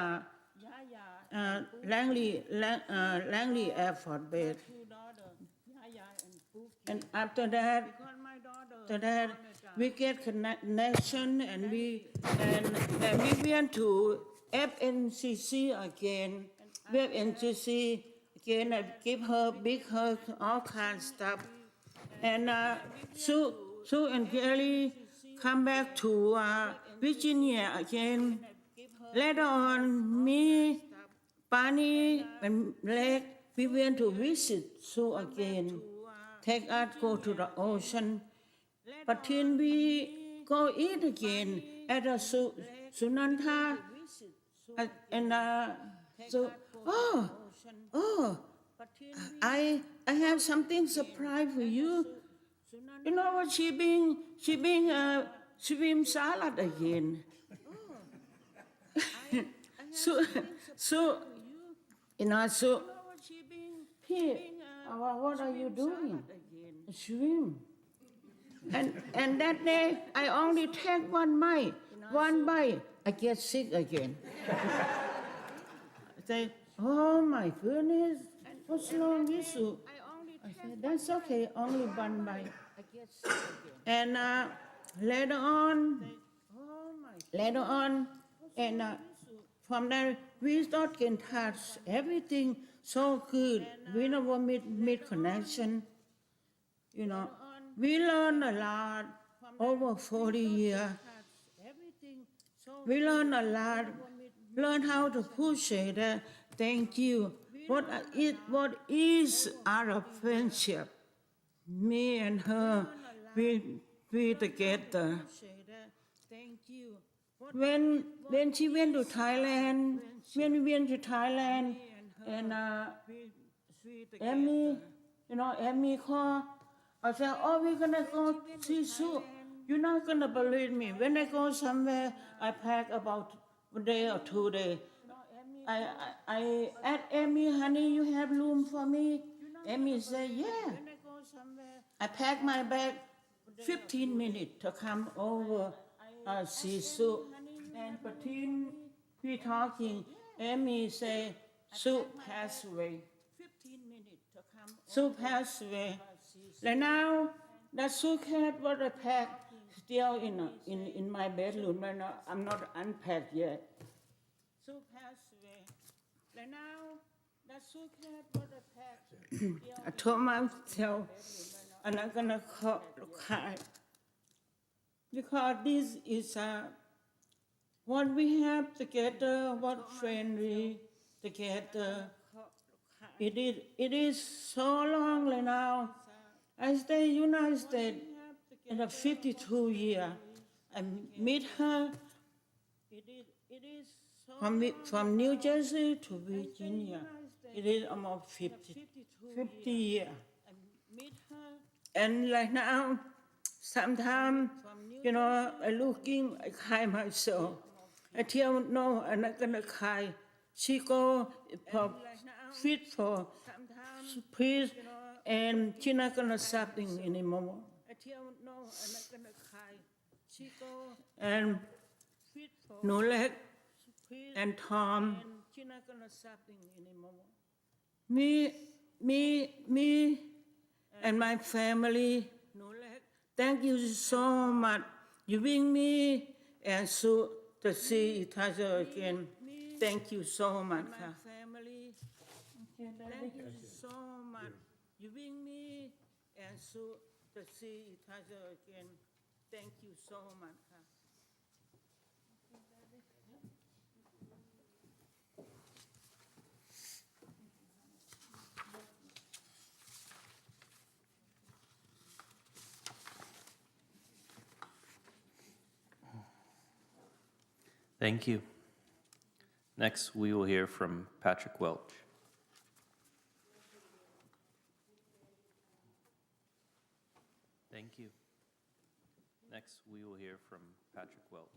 Langley Air Force Base. And after that, we get connection, and we went to FNCC again. FNCC again, I give her big hug, all kinds of stuff. And Sue and Kelly come back to Virginia again. Later on, me, Barney, and Blake, we went to visit Sue again. Take us, go to the ocean. But then we go eat again at a Sunanta. And so, I have something surprise for you. You know what? She being shrimp salad again. So Pete, what are you doing? Shrimp. And that day, I only take one bite, I get sick again. I say, oh my goodness, what's wrong with you? I said, that's okay, only one bite. And later on, and from there, we start getting touched, everything so good. We never made connection, We learn a lot over 40 years. We learn a lot, learn how to appreciate it. Thank you. What is our friendship? Me and her, we together. When she went to Thailand, and Emmy, Emmy called. I said, oh, we're gonna go see Sue. You're not gonna believe me. When I go somewhere, I pack about a day or 2 days. I asked Emmy, honey, you have room for me? Emmy said, yeah. I packed my bag, 15 minutes to come over, see Sue. And between we talking, Emmy said, Sue passed away. Sue passed away. And now, that suitcase what I packed still in my bedroom. Right now, I'm not unpacked yet. Sue passed away. And now, that suitcase what I packed. I told myself, I'm not gonna cry, because this is what we have together, what friendly together. It is so long right now. I stay in the United States in a 52 years. I meet her from New Jersey to Virginia. It is almost 50 years. And right now, sometimes, I looking, I cry myself. I tell no, I'm not gonna cry. She go for fit for peace, and she's not gonna something anymore. I tell no, I'm not gonna cry. She go and Nolek and Tom. She's not gonna something anymore. Me, and my family. Thank you so much. You bring me and so to see each other again. Thank you so much. Thank you so much. You bring me and so to see each other again. Thank you so much. Thank you. Next, we will hear from Patrick Welch. Thank you. Next, we will hear from Patrick Welch.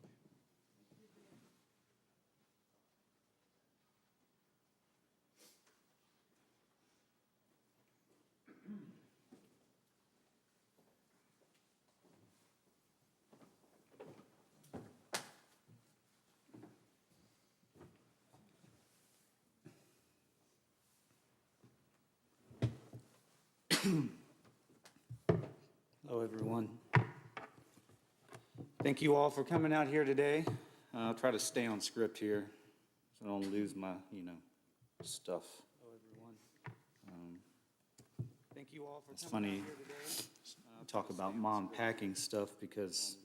Hello, everyone. Thank you all for coming out here today. I'll try to stay on script here so I don't lose my, stuff. Hello, everyone. Thank you all for coming out here today. It's funny, talk about mom packing stuff because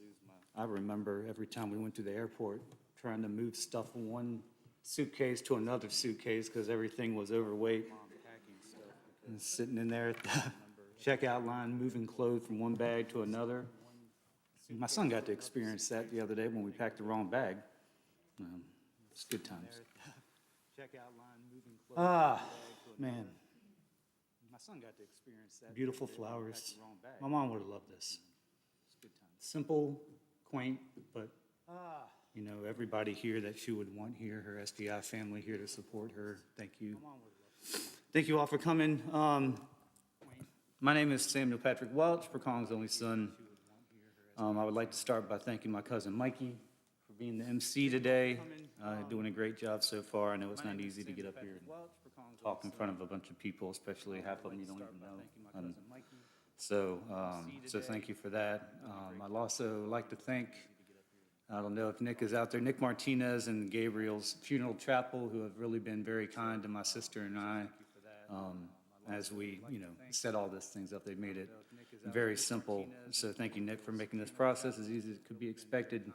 I remember every time we went to the airport trying to move stuff from one suitcase to another suitcase because everything was overweight. And sitting in there at the checkout line, moving clothes from one bag to another. My son got to experience that the other day when we packed the wrong bag. It's good times. Man. My son got to experience that. Beautiful flowers. My mom would have loved this. Simple, quaint, but everybody here that she would want here, her SDI family here to support her. Thank you. Thank you all for coming. My name is Samuel Patrick Welch, Prakong's only son. I would like to start by thanking my cousin Mikey for being the MC today, doing a great job so far. I know it's not easy to get up here and talk in front of a bunch of people, especially half of them you don't even know. So thank you for that. I'd also like to thank, I don't know if Nick is out there, Nick Martinez and Gabriel's Funeral Chapel, who have really been very kind to my sister and I. As we, set all these things up. They made it very simple. So thank you, Nick, for making this process as easy as it could be expected.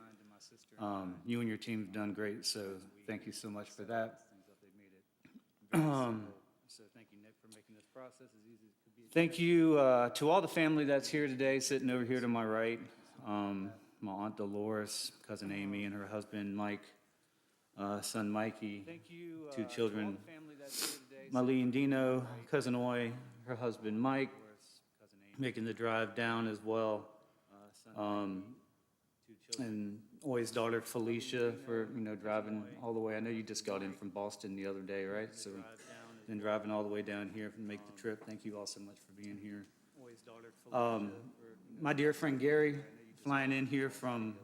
You and your team have done great, so thank you so much for that. Thank you to all the family that's here today, sitting over here to my right. My Aunt Dolores, Cousin Amy, and her husband, Mike, son Mikey, two children, Mali and Dino, Cousin Oy, her husband Mike, making the drive down as well, and Oy's daughter Felicia for driving all the way. I know you just got in from Boston the other day, right? So then driving all the way down here to make the trip. Thank you all so much for being here. My dear friend Gary, flying in here from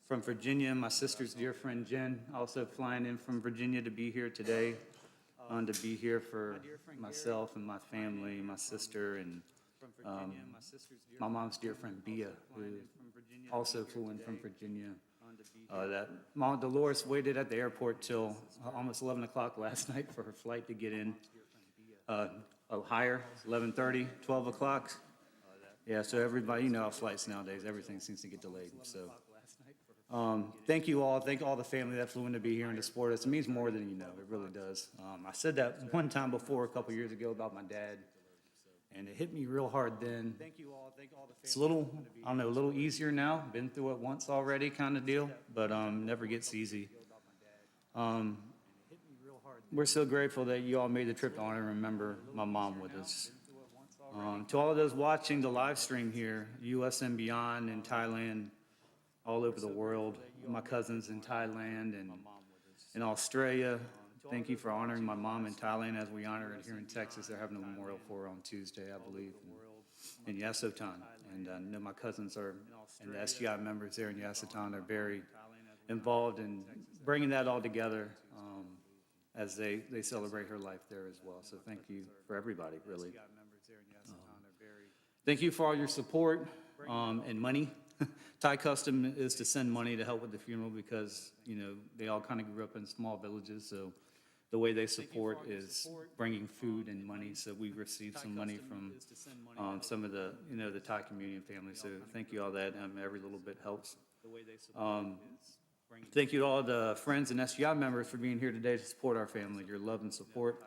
Virginia. My sister's dear friend Jen, also flying in from Virginia to be here today. To be here for myself and my family, my sister, and my mom's dear friend Bia, who also flew in from Virginia. That Mom Dolores waited at the airport till almost 11 o'clock last night for her flight to get in. Higher, 11:30, 12 o'clock. Yeah, so everybody, how flights nowadays, everything seems to get delayed. So thank you all. Thank all the family that flew in to be here and to support us. It means more than you know. It really does. I said that one time before a couple years ago about my dad, and it hit me real hard then. It's a little, I don't know, a little easier now. Been through it once already kind of deal, but never gets easy. We're so grateful that you all made the trip to honor and remember my mom with us. To all of those watching the live stream here, US and beyond, in Thailand, all over the world, my cousins in Thailand and in Australia, thank you for honoring my mom in Thailand as we honor it here in Texas. They're having a memorial for her on Tuesday, I believe, in Yasotan. And I know my cousins are, and the SGI members there in Yasotan are very involved in bringing that all together as they celebrate her life there as well. So thank you for everybody, really. Thank you for all your support and money. Thai custom is to send money to help with the funeral because, you know, they all kind of grew up in small villages. So the way they support is bringing food and money. So we received some money from some of the, you know, the Thai community and family. So thank you all that. Every little bit helps. Thank you to all the friends and SGI members for being here today to support our family. Your love and support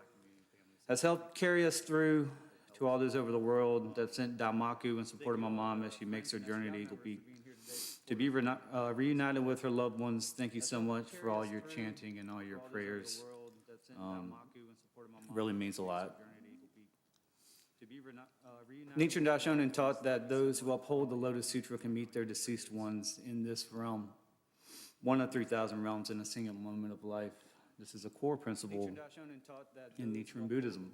has helped carry us through. To all those over the world that sent Dalmaku in support of my mom as she makes her journey to Eagle Peak. To be reunited with her loved ones, thank you so much for all your chanting and all your prayers. Really means a lot. Nichiren Daishonin taught that those who uphold the Lotus Sutra can meet their deceased ones in this realm, one of 3,000 realms in a single moment of life. This is a core principle in Nichiren Buddhism,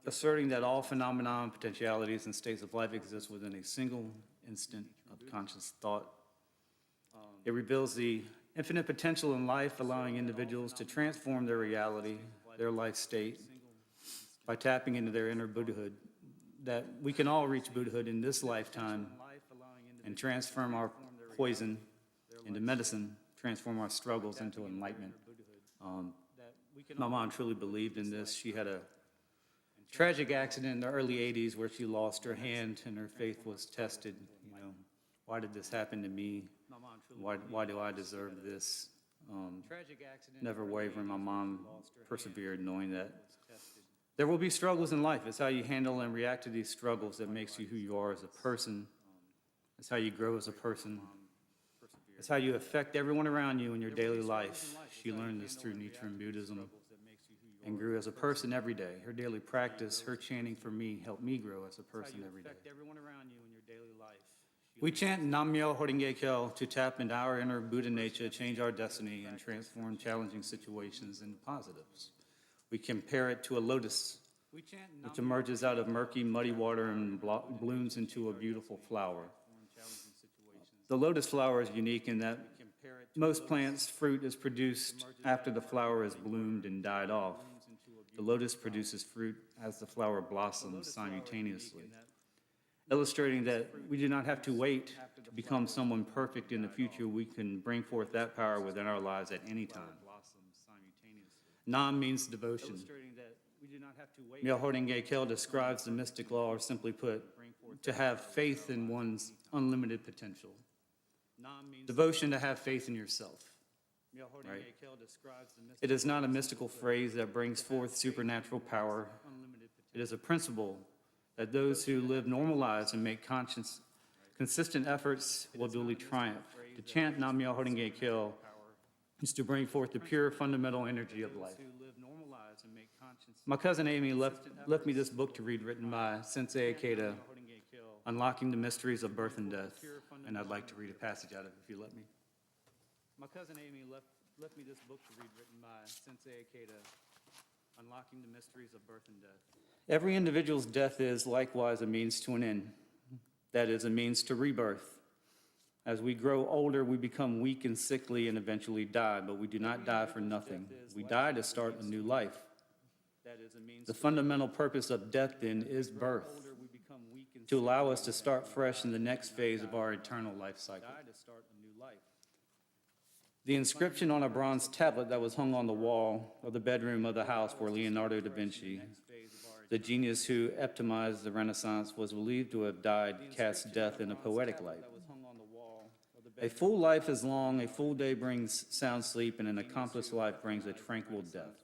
asserting that all phenomena and potentialities and states of life exist within a single instant of conscious thought. It reveals the infinite potential in life, allowing individuals to transform their reality, their life state, by tapping into their inner Buddhahood, that we can all reach Buddhahood in this lifetime and transform our poison into medicine, transform our struggles into enlightenment. My mom truly believed in this. She had a tragic accident in the early 80s where she lost her hand and her faith was tested. You know, why did this happen to me? Why do I deserve this? Never wavering, my mom persevered, knowing that there will be struggles in life. It's how you handle and react to these struggles that makes you who you are as a person. It's how you grow as a person. It's how you affect everyone around you in your daily life. She learned this through Nichiren Buddhism and grew as a person every day. Her daily practice, her chanting for me, helped me grow as a person every day. We chant Nam-myoho Renge Kyo to tap into our inner Buddha nature, change our destiny, and transform challenging situations into positives. We compare it to a lotus, which emerges out of murky, muddy water and blooms into a beautiful flower. The lotus flower is unique in that most plants' fruit is produced after the flower has bloomed and died off. The lotus produces fruit as the flower blossoms simultaneously, illustrating that we do not have to wait to become someone perfect in the future. We can bring forth that power within our lives at any time. Nam means devotion. Myoho Renge Kyo describes the mystic law, or simply put, to have faith in one's unlimited potential. Devotion to have faith in yourself. Right? It is not a mystical phrase that brings forth supernatural power. It is a principle that those who live normal lives and make consistent efforts will duly triumph. To chant Nam-myoho Renge Kyo is to bring forth the pure fundamental energy of life. My cousin Amy left me this book to read written by Sensei Ikeda, Unlocking the Mysteries of Birth and Death, and I'd like to read a passage out of it if you let me. My cousin Amy left me this book to read written by Sensei Ikeda, Unlocking the Mysteries of Birth and Death. Every individual's death is likewise a means to an end. That is, a means to rebirth. As we grow older, we become weak and sickly and eventually die, but we do not die for nothing. We die to start a new life. The fundamental purpose of death, then, is birth, to allow us to start fresh in the next phase of our eternal life cycle. The inscription on a bronze tablet that was hung on the wall of the bedroom of the house where Leonardo da Vinci, the genius who epitomized the Renaissance, was believed to have died, cast death in a poetic light. A full life is long, a full day brings sound sleep, and an accomplished life brings a tranquil death.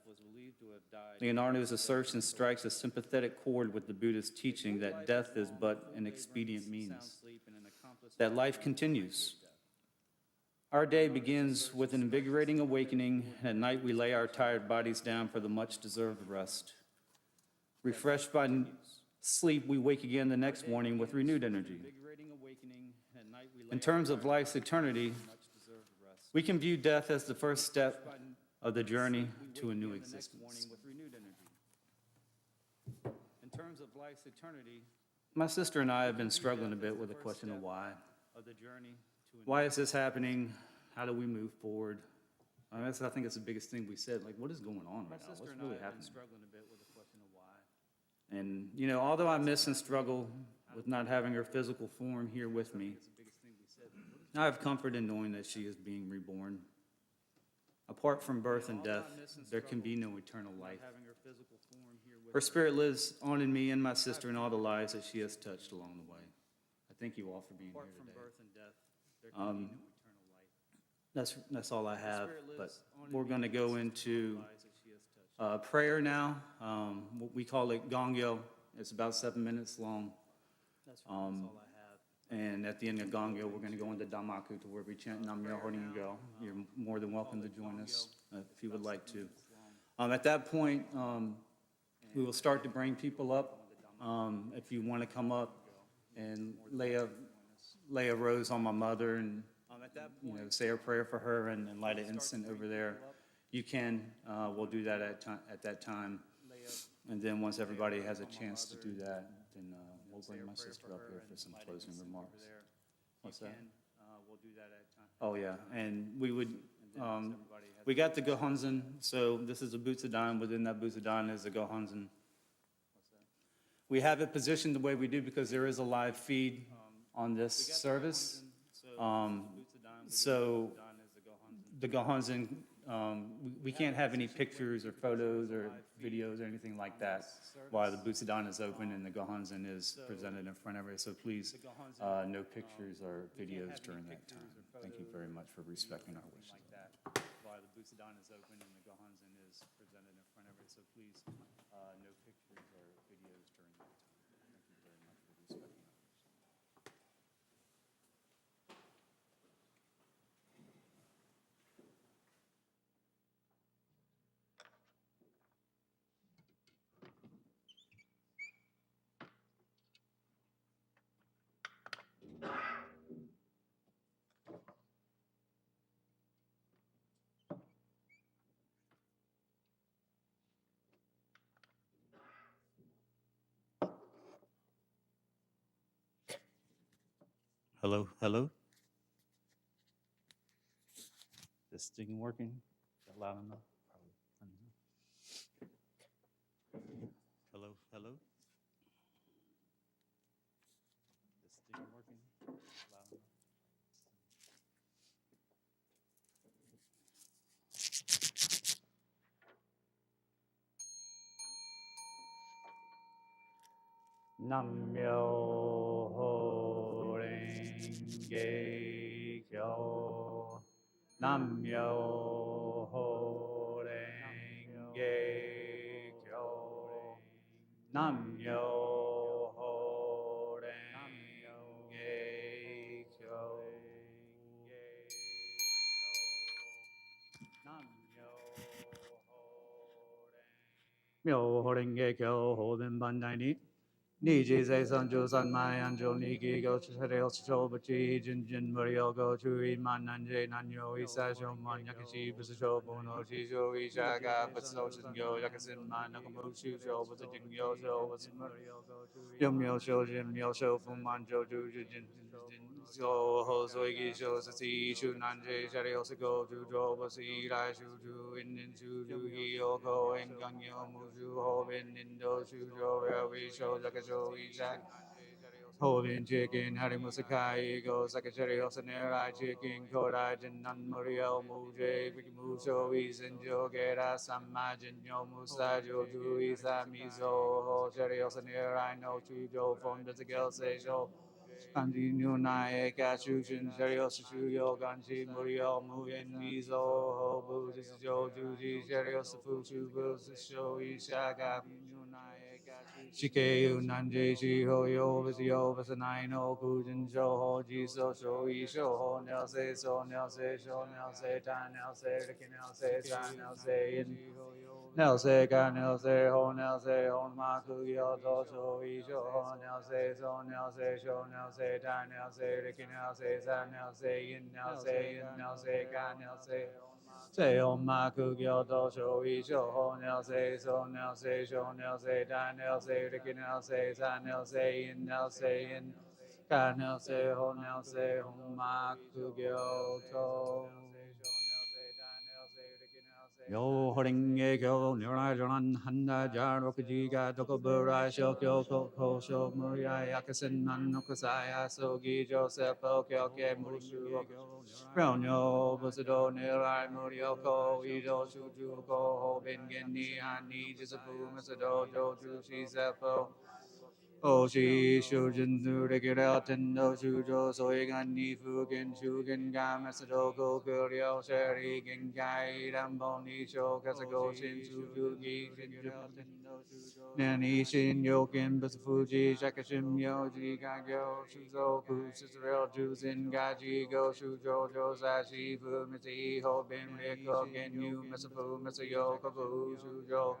Leonardo's assertion strikes a sympathetic chord with the Buddhist teaching that death is but an expedient means, that life continues. Our day begins with an invigorating awakening, and at night we lay our tired bodies down for the much-deserved rest. Refreshed by sleep, we wake again the next morning with renewed energy. In terms of life's eternity, we can view death as the first step of the journey to a new existence. In terms of life's eternity, my sister and I have been struggling a bit with the question of why. Why is this happening? How do we move forward? I think it's the biggest thing we said. Like, what is going on right now? What's really happening? And, you know, although I miss and struggle with not having her physical form here with me, I have comfort in knowing that she is being reborn. Apart from birth and death, there can be no eternal life. Her spirit lives on in me and my sister and all the lives that she has touched along the way. I thank you all for being here today. That's all I have, but we're going to go into prayer now. We call it Gongyo. It's about 7 minutes long. And at the end of Gongyo, we're going to go into Damaku to where we chant Nam Myoho Renge Kyo. You're more than welcome to join us if you would like to. At that point, we will start to bring people up. If you want to come up and lay a rose on my mother and say a prayer for her and light an incense over there, you can. We'll do that at that time. And then once everybody has a chance to do that, then we'll bring my sister up here for some closing remarks. What's that? Oh, yeah. And we would, we got the Gohonzon. So this is a Butsudan. Within that Butsudan is a Gohonzon. We have it positioned the way we do because there is a live feed on this service. So the Gohonzon, we can't have any pictures or photos or videos or anything like that while the Butsudan is open and the Gohonzon is presented in front of it. So please, no pictures or videos during that time. Thank you very much for respecting our wishes. While the Butsudan is open and the Gohonzon is presented in front of it. So please, no pictures or videos during that time. Thank you very much for respecting our wishes. Hello, hello. This thing working? Is that loud enough? Probably. I don't know. Hello, hello. This thing working? Loud enough? Nam-myoho Renge Kyo. Nam-myoho Renge Kyo. Nam-myoho Renge Kyo. Myoho Renge Kyo, Hoden Bandai Ni. Niji Zai Sanjo San Mai Anjo Niki Go Chureo Chobachi Jin Jin Mario Go Chui Man Nanje Nanyo Isa Shoman Yakashi Busho Bono Shisho Ishaga Busso Shingo Yakasin Man Nakamushu Show was a Jingyo Show was Yumyo Show Jimyo Show Fuman Joju Jin So Hosoigi shows a sea Shu Nanje Shariosako Jujo was E Rai Shuju in Shuju Hyoko and Gangyo Mushu Hoven Indo Shujo Ravi Show Jakasho Ishak Hoven Chicken Harimusakai Go Sakachari Hosanera Chicken Kodai Jinan Muriel Muje Vikimusho Isin Jogera Samajin Yomusa Joju Isa Mizo Ho Shari Hosanera no Chujo from the Tigel Seisho Kanji Nunai Kashushin Sharios Shuyo Ganji Murio Mugen Mizo Hobu Joju Sharios Fushu Sho Ishaga Nunai Shikeu Nanje Shi Ho Yo Vis Nai no Kujin Sho Ho Ji So Sho Yi Sho Ho Nel Se So Nel Se Sho Nel Se Ta Nel Se Riki Nel Se Sa Nel Se In Nel Se Ka Nel Se Ho Ma Ku Yo To Sho Yi Sho Ho Nel Se So Nel Se Sho Nel Se Ta Nel Se Riki Nel Se Sa Nel Se In Nel Se In Nel Se Ka Nel Se Se Om Ma Ku Gyo Do Sho Yi Sho Ho Nel Se So Nel Se Sho Nel Se Da Nel Se Riki Nel Se Sa Nel Se In Nel Se In Ka Nel Se Ho Nel Se Om Ma Ku Gyo To Yo holding a go, Nirajan, Handa, Jarokajiga, Dokobura, Shokyo, Koko, Sho, Muria, Yakasen, Nanokasaya, Sogi, Joseph, Okyoke, Mushu, Ronyo, Busado, Nirai, Murioko, Ido, Shuju, Ko, Bengeni, Hani, Jisapu, Masado, Joju, Shisepo. Oshi shujin zu regular tendo shujo soigan ni fukin shukin gam asadoko kurio sheri genkai dambon ni sho kasago shin shuju gi shinju nani shin yokin basafuji shakashim yoji gagyo shuzoku shisarel juzin gaji go shujo josashi fu misi ho bin riko genyu masafu masayo kabu shujo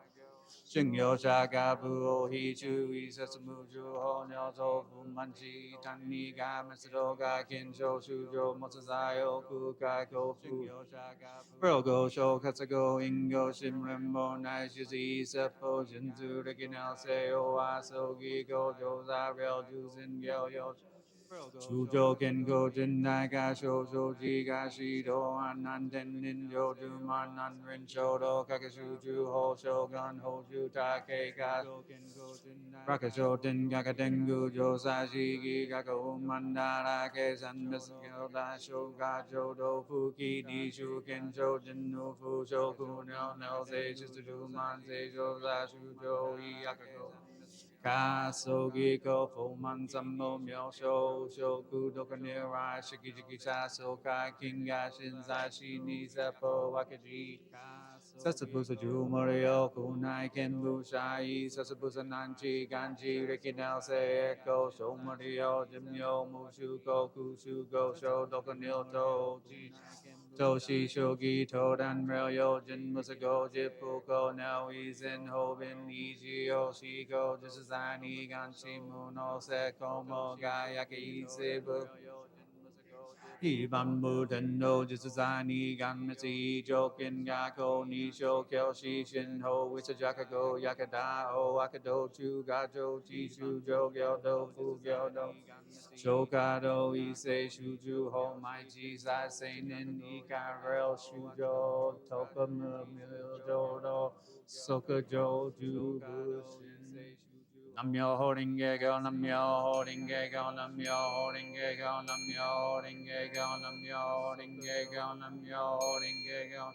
Shingyo shaka bu hi chu isasamu ju ho nyo to fu manchi tani ga masado ga kinsho shujo motozayo ku ga ko fu Rogo sho katsugo ingo shimrimbo nai shizi seppo jinzu rikinel se o aso gi go jo za rel juzin gyo yo Shujo Kenko Jinnai Ga Shoujo Ji Ga Shido Anan Tenin Joju Manan Rin Shodo Kakashuju Ho Shogun Hoju Take Ga Rakasho Ten Gaka Tengu Josashi Gi Gaka Umandara Ke San Misgyo Da Shoga Jodo Fuki Di Shu Kensho Jinnu Fu Shoku Nel Nel Se Shizu Man Se Josa Shujo Iyakako Kasogi ko fuman sammo myo sho shoku doka nirai shiki jiki saso kai kinga shinzai shi ni seppo wakaji Sasabusa ju morio kunai kenbu shai Sasabusa nanchi ganji rikinel se eko sho morio jimyo mushu koku shu go sho doka nil ji Toshi shogi todan ryo jin musago jippu ko now he's in hoben iji yoshiko jisuzani ganshi muno se komo gayaki sebu Ibambu tendo jisuzani ganmasi jokin gako nisho kyoshi shin ho wisajaka go yakada o akado chu gajo chishu jo gyodo fu gyodo Shokado ise shuju ho mai ji sai seinen ikarel shujo toka miljodo soka joju bushin Namyo horinge go namyo horinge go namyo horinge go namyo horinge go namyo horinge go namyo horinge go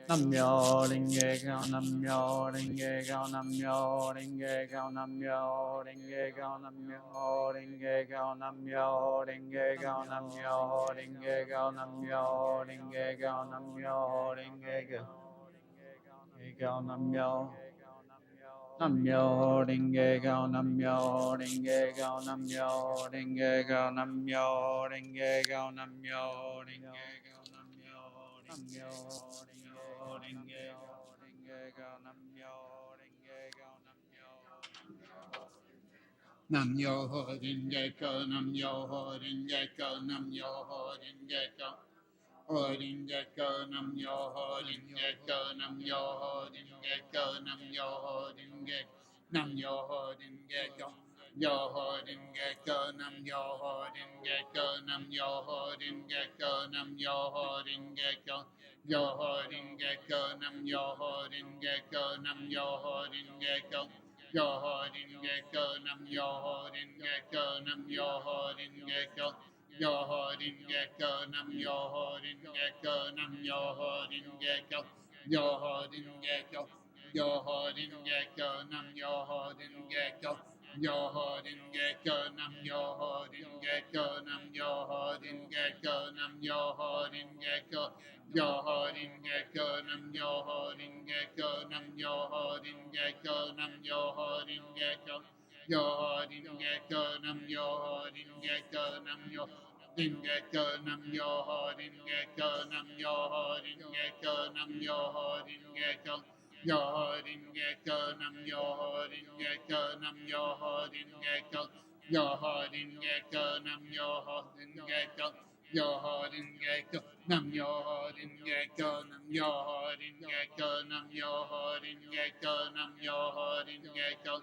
Namyo ringe go namyo ringe go namyo ringe go namyo ringe go namyo ringe go namyo ringe go namyo ringe go namyo ringe go namyo ringe go namyo Namyo ringe go namyo ringe go namyo ringe go namyo ringe go namyo ringe go Nam yo ho rin ye ko, nam yo ho rin ye ko, nam yo ho rin ye ko. Ho rin ye ko, nam yo ho rin ye ko, nam yo ho rin ye ko, nam yo ho rin ye nam yo ho rin ye ko. Yo ho rin ye ko, nam yo ho rin ye ko, nam yo ho rin ye ko, nam yo ho rin ye ko. Yo ho rin ye ko, nam yo ho rin ye ko, nam yo ho rin ye ko. Yo ho rin ye ko, nam yo ho rin ye ko, nam yo ho rin ye ko. Yo ho rin ye ko, nam yo ho rin ye ko, nam yo ho rin ye ko. Yo ho rin ye ko. Yo ho rin ye ko, nam yo ho rin ye ko. yo ho din gecko nam yo ho din gecko nam yo ho din gecko nam yo ho din gecko yo ho din gecko nam yo ho din gecko nam yo ho din gecko nam yo ho din gecko yo ho din gecko nam yo ho din gecko nam yo din gecko nam yo ho din gecko nam yo ho din gecko nam yo ho din gecko yo ho din gecko nam yo ho din gecko nam yo ho din gecko yo ho din gecko nam yo ho din gecko yo ho din gecko nam yo ho din gecko nam yo ho din gecko nam yo ho din gecko nam yo ho din gecko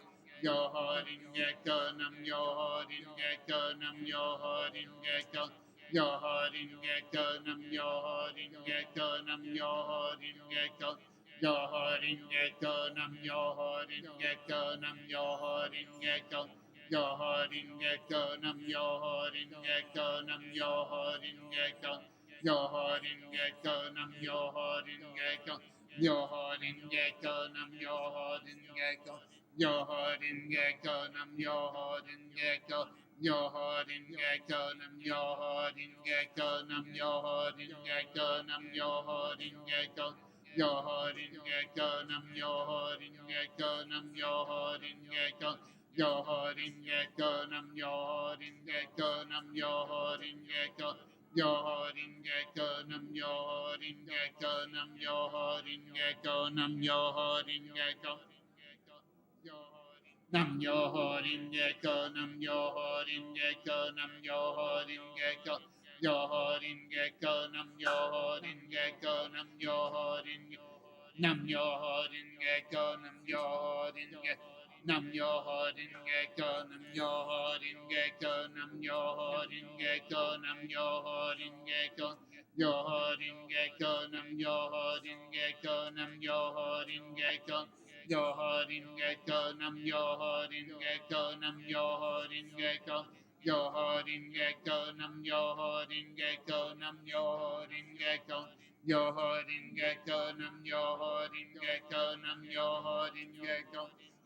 yo ho din gecko nam yo ho din gecko nam yo ho din gecko yo ho din gecko nam yo ho din gecko nam yo ho din gecko yo ho din gecko nam yo ho din gecko nam yo ho din gecko yo ho din gecko nam yo ho din gecko nam yo ho din gecko yo ho din gecko nam yo ho din gecko yo ho din gecko nam yo ho din gecko yo ho din gecko nam yo ho din gecko yo ho din gecko nam yo ho din gecko nam yo ho din gecko nam yo ho din gecko yo ho din gecko nam yo ho din gecko nam yo ho din gecko yo ho din gecko nam yo ho din gecko nam yo ho din gecko yo ho din gecko nam yo ho din gecko nam yo ho din gecko nam yo ho din gecko nam yo ho din gecko nam yo ho din gecko nam yo ho din gecko yo ho din gecko nam yo ho din gecko nam yo ho din nam yo ho din gecko nam yo ho din gecko nam yo ho din gecko nam yo ho din gecko nam yo ho din gecko nam yo ho din gecko yo ho din gecko nam yo ho din gecko nam yo ho din gecko yo ho din gecko nam yo ho din gecko nam yo ho din gecko yo ho din gecko nam yo ho din gecko nam yo ho din gecko yo ho din gecko nam yo ho din gecko nam yo ho din gecko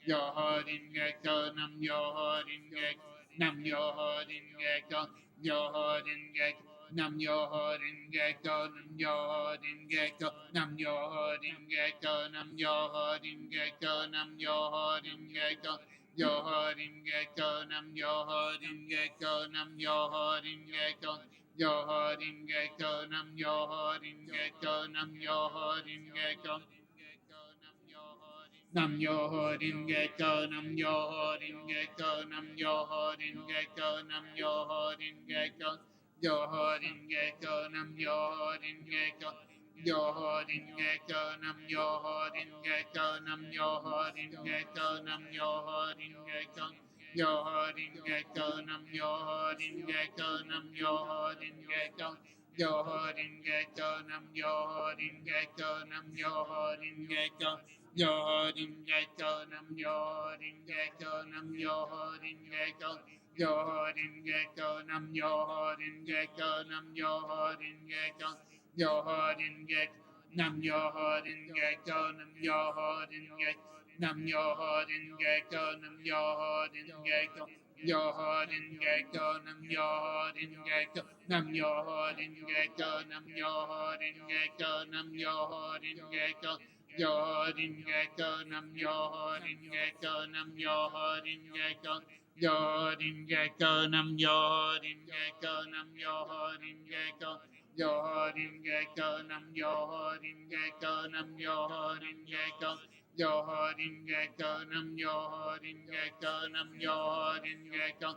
yo ho din gecko nam yo ho din gecko nam yo ho din gecko yo ho din gecko nam yo ho din gecko nam yo ho din gecko nam yo ho din gecko nam yo ho din gecko nam yo ho din gecko yo ho din gecko nam yo ho din gecko nam yo ho din gecko yo ho din gecko nam yo ho din gecko nam yo ho din gecko nam yo ho din gecko nam yo ho din gecko nam yo ho din gecko nam yo ho din gecko yo ho din gecko nam yo ho din gecko yo ho din gecko nam yo ho din gecko nam yo ho din gecko nam yo ho din gecko yo ho din gecko nam yo ho din gecko nam yo ho din gecko yo ho din gecko nam yo ho din gecko nam yo ho din gecko yo ho din gecko nam yo ho din gecko nam yo ho din gecko yo ho din gecko nam yo ho din gecko nam yo ho din gecko yo ho din gecko nam yo ho din gecko nam yo ho din gecko nam yo ho din gecko nam yo ho din gecko yo ho din gecko nam yo ho din gecko nam yo ho din gecko nam yo ho din gecko nam yo ho din gecko yo ho din gecko nam yo ho din gecko nam yo ho din gecko yo ho din gecko nam yo ho din gecko nam yo ho din gecko yo ho din gecko nam yo ho din gecko nam yo ho din gecko yo ho din gecko nam yo ho din gecko nam yo ho din gecko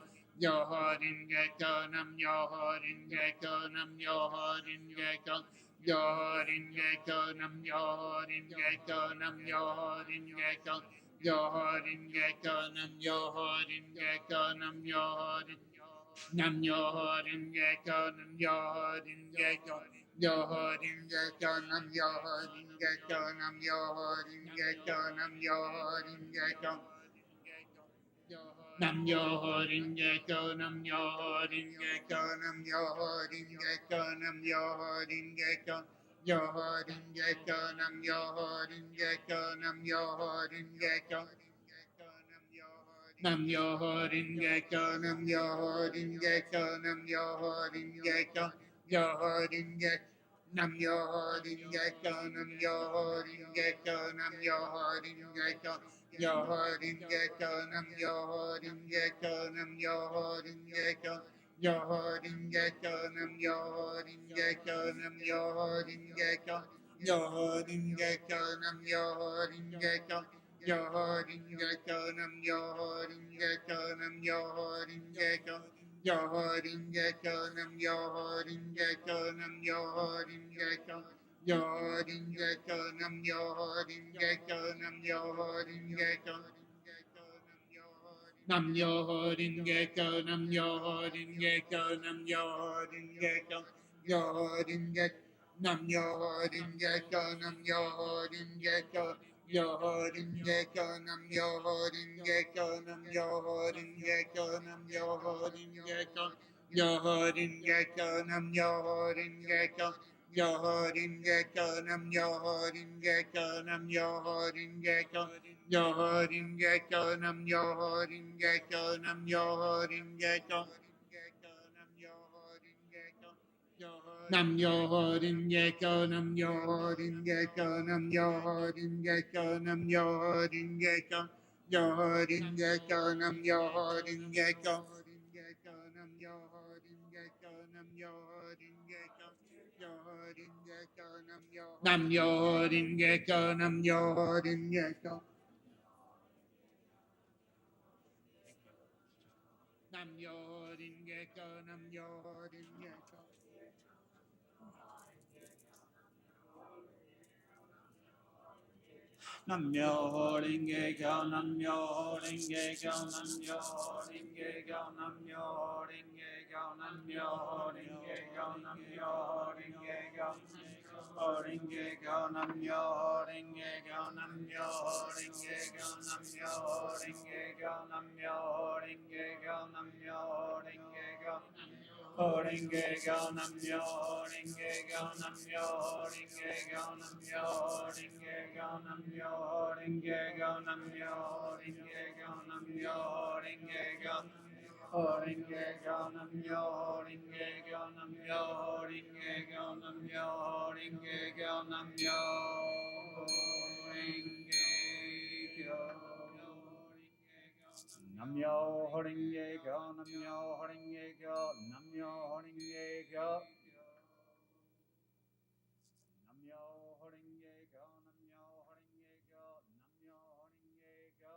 yo ho din gecko nam yo ho din gecko nam yo ho din gecko yo ho din gecko nam yo ho din gecko nam yo ho din gecko yo ho din gecko nam yo ho din gecko nam yo ho din nam yo ho din gecko nam yo ho din gecko yo ho din gecko nam yo ho din gecko nam yo ho din gecko nam yo ho din gecko nam yo ho din gecko nam yo ho din gecko nam yo ho din gecko nam yo ho din gecko yo ho din gecko nam yo ho din gecko nam yo ho din gecko Nam yo ho ring kyo, nam yo ho ring kyo, nam yo ho ring kyo, yo ho ring nam yo ho ring kyo, nam yo ho ring kyo, nam yo ho ring kyo, yo ho ring kyo, nam yo ho ring kyo, nam yo ho ring kyo, yo ho ring kyo, nam yo ho ring kyo, nam yo ho ring kyo, yo ho ring kyo, nam yo ho ring kyo. Yo ho ring kyo nam yo ho ring kyo nam yo ho ring kyo yo ho ring kyo nam yo ho ring kyo nam yo ho ring kyo yo ho ring kyo nam yo ho ring kyo nam yo ho ring kyo nam yo ho ring kyo nam yo ho ring kyo nam yo ho ring kyo yo ho ring kyo nam yo ho ring kyo nam yo ho ring kyo yo ho ring kyo nam yo ho ring kyo nam yo ho ring kyo nam yo ho ring kyo yo ho ring kyo nam yo ho ring kyo yo ho ring kyo nam yo ho ring kyo nam yo ho ring kyo yo ho ring kyo nam yo ho ring kyo nam yo ho ring kyo Nam yo ho ring kyo nam yo ho ring kyo nam yo ho ring kyo nam yo ho ring kyo yo ho ring kyo nam yo ho ring kyo nam yo ho ring kyo nam yo ho ring kyo yo ho ring kyo nam yo ho ring kyo nam yo ho ring kyo nam yo ho ring kyo nam yo ho ring kyo Namyo Horinge Kyo, Namyo Horinge Kyo, Namyo Horinge Kyo, Namyo Horinge Kyo, Namyo Horinge Kyo, Namyo Horinge Kyo, Horinge Kyo, Namyo Horinge Kyo, Namyo Horinge Kyo, Namyo Horinge Kyo, Namyo Horinge Kyo, Namyo Horinge Kyo. Horinge Kyo Namyo Horinge Kyo Namyo Horinge Kyo Namyo Horinge Kyo Namyo Horinge Kyo Namyo Horinge Kyo Namyo Horinge Kyo Horinge Kyo Namyo Horinge Kyo Namyo Horinge Kyo Namyo Horinge Kyo Namyo Horinge Kyo Namyo Horinge Kyo, Namyo Horinge Kyo, Namyo Horinge Kyo. Namyo Horinge Kyo, Namyo Horinge Kyo, Namyo Horinge Kyo. Namyo Horinge Kyo, Namyo Horinge Kyo, Namyo Horinge Kyo.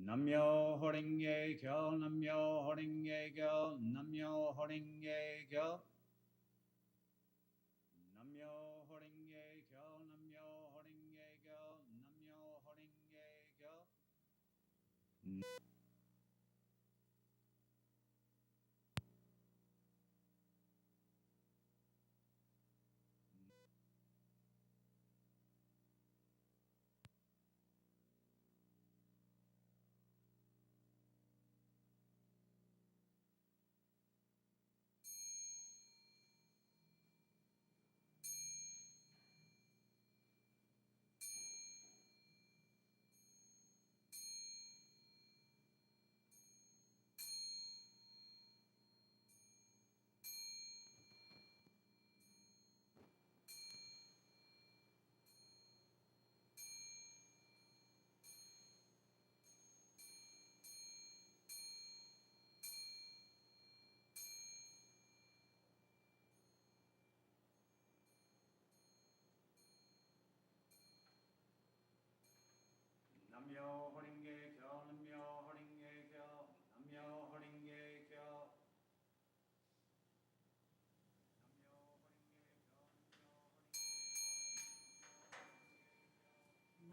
Namyo Horinge Kyo, Namyo Horinge Kyo, Namyo Horinge Kyo. Namyo Horinge Kyo, Namyo Horinge Kyo, Namyo Horinge Kyo. Namyo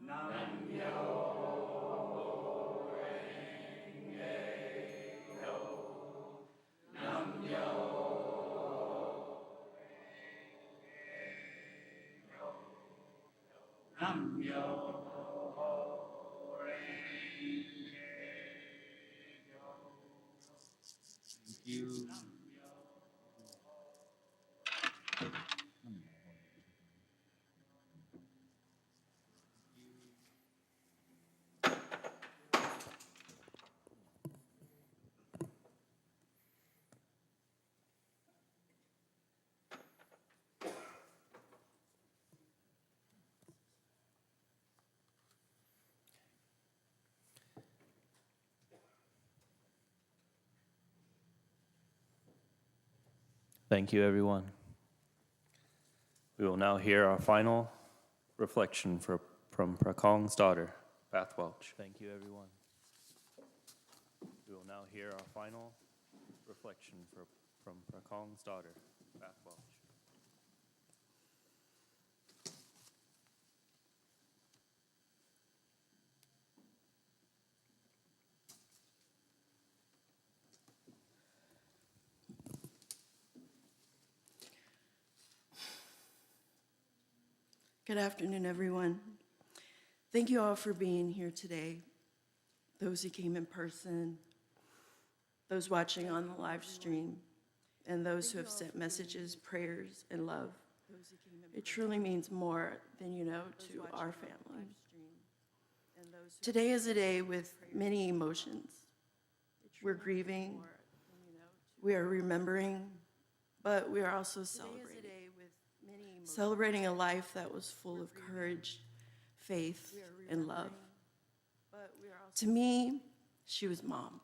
Thank you. Thank you, everyone. We will now hear our final reflection from Prakong's daughter, Beth Welch. Thank you, everyone. We will now hear our final reflection from Prakong's daughter, Beth Welch. Good afternoon, everyone. Thank you all for being here today. Those who came in person, those watching on the live stream, and those who have sent messages, prayers, and love. It truly means more than you know to our family. Today is a day with many emotions. We're grieving, we are remembering, but we are also celebrating. Celebrating a life that was full of courage, faith, and love. To me, she was mom.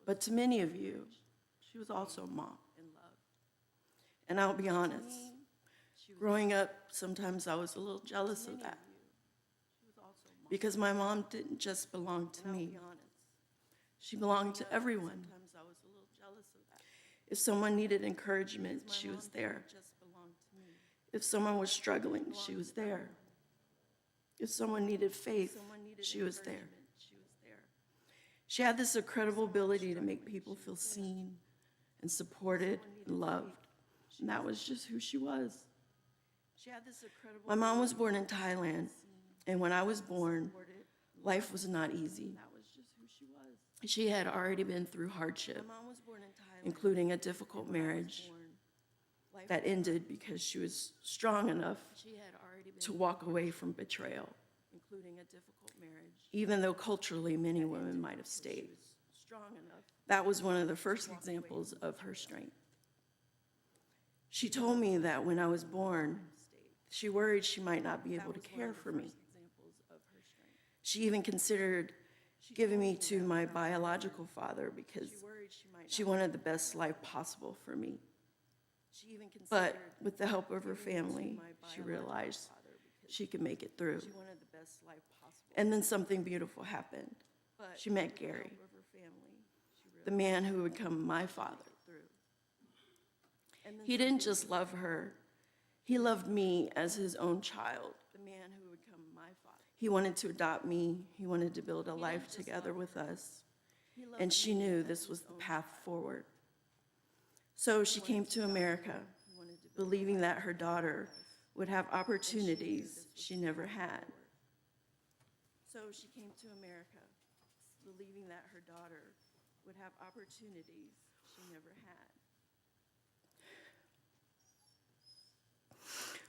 But to many of you, she was also mom. And I'll be honest, growing up, sometimes I was a little jealous of that. Because my mom didn't just belong to me. She belonged to everyone. If someone needed encouragement, she was there. If someone was struggling, she was there. If someone needed faith, she was there. She had this incredible ability to make people feel seen and supported and loved. And that was just who she was. My mom was born in Thailand, and when I was born, life was not easy. She had already been through hardship, including a difficult marriage that ended because she was strong enough to walk away from betrayal, even though culturally many women might have stayed. That was one of the first examples of her strength. She told me that when I was born, she worried she might not be able to care for me. She even considered giving me to my biological father because she wanted the best life possible for me. But with the help of her family, she realized she could make it through. And then something beautiful happened. She met Gary, the man who would become my father. He didn't just love her, he loved me as his own child. He wanted to adopt me, he wanted to build a life together with us, and she knew this was the path forward. So she came to America, believing that her daughter would have opportunities she never had. So she came to America, believing that her daughter would have opportunities she never had.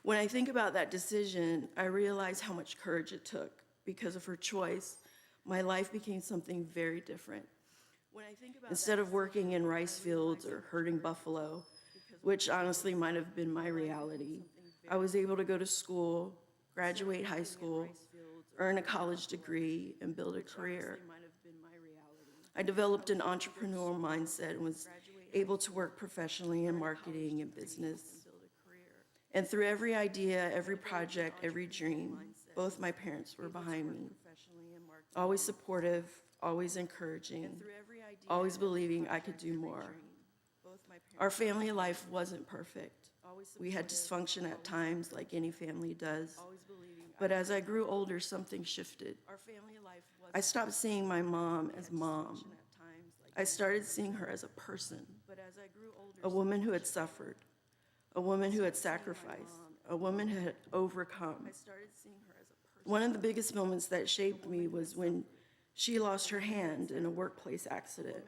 When I think about that decision, I realize how much courage it took. Because of her choice, my life became something very different. Instead of working in rice fields or herding buffalo, which honestly might have been my reality, I was able to go to school, graduate high school, earn a college degree, and build a career. I developed an entrepreneurial mindset and was able to work professionally in marketing and business. And through every idea, every project, every dream, both my parents were behind me. Always supportive, always encouraging, always believing I could do more. Our family life wasn't perfect. We had dysfunction at times, like any family does. But as I grew older, something shifted. I stopped seeing my mom as mom. I started seeing her as a person, a woman who had suffered, a woman who had sacrificed, a woman who had overcome. One of the biggest moments that shaped me was when she lost her hand in a workplace accident.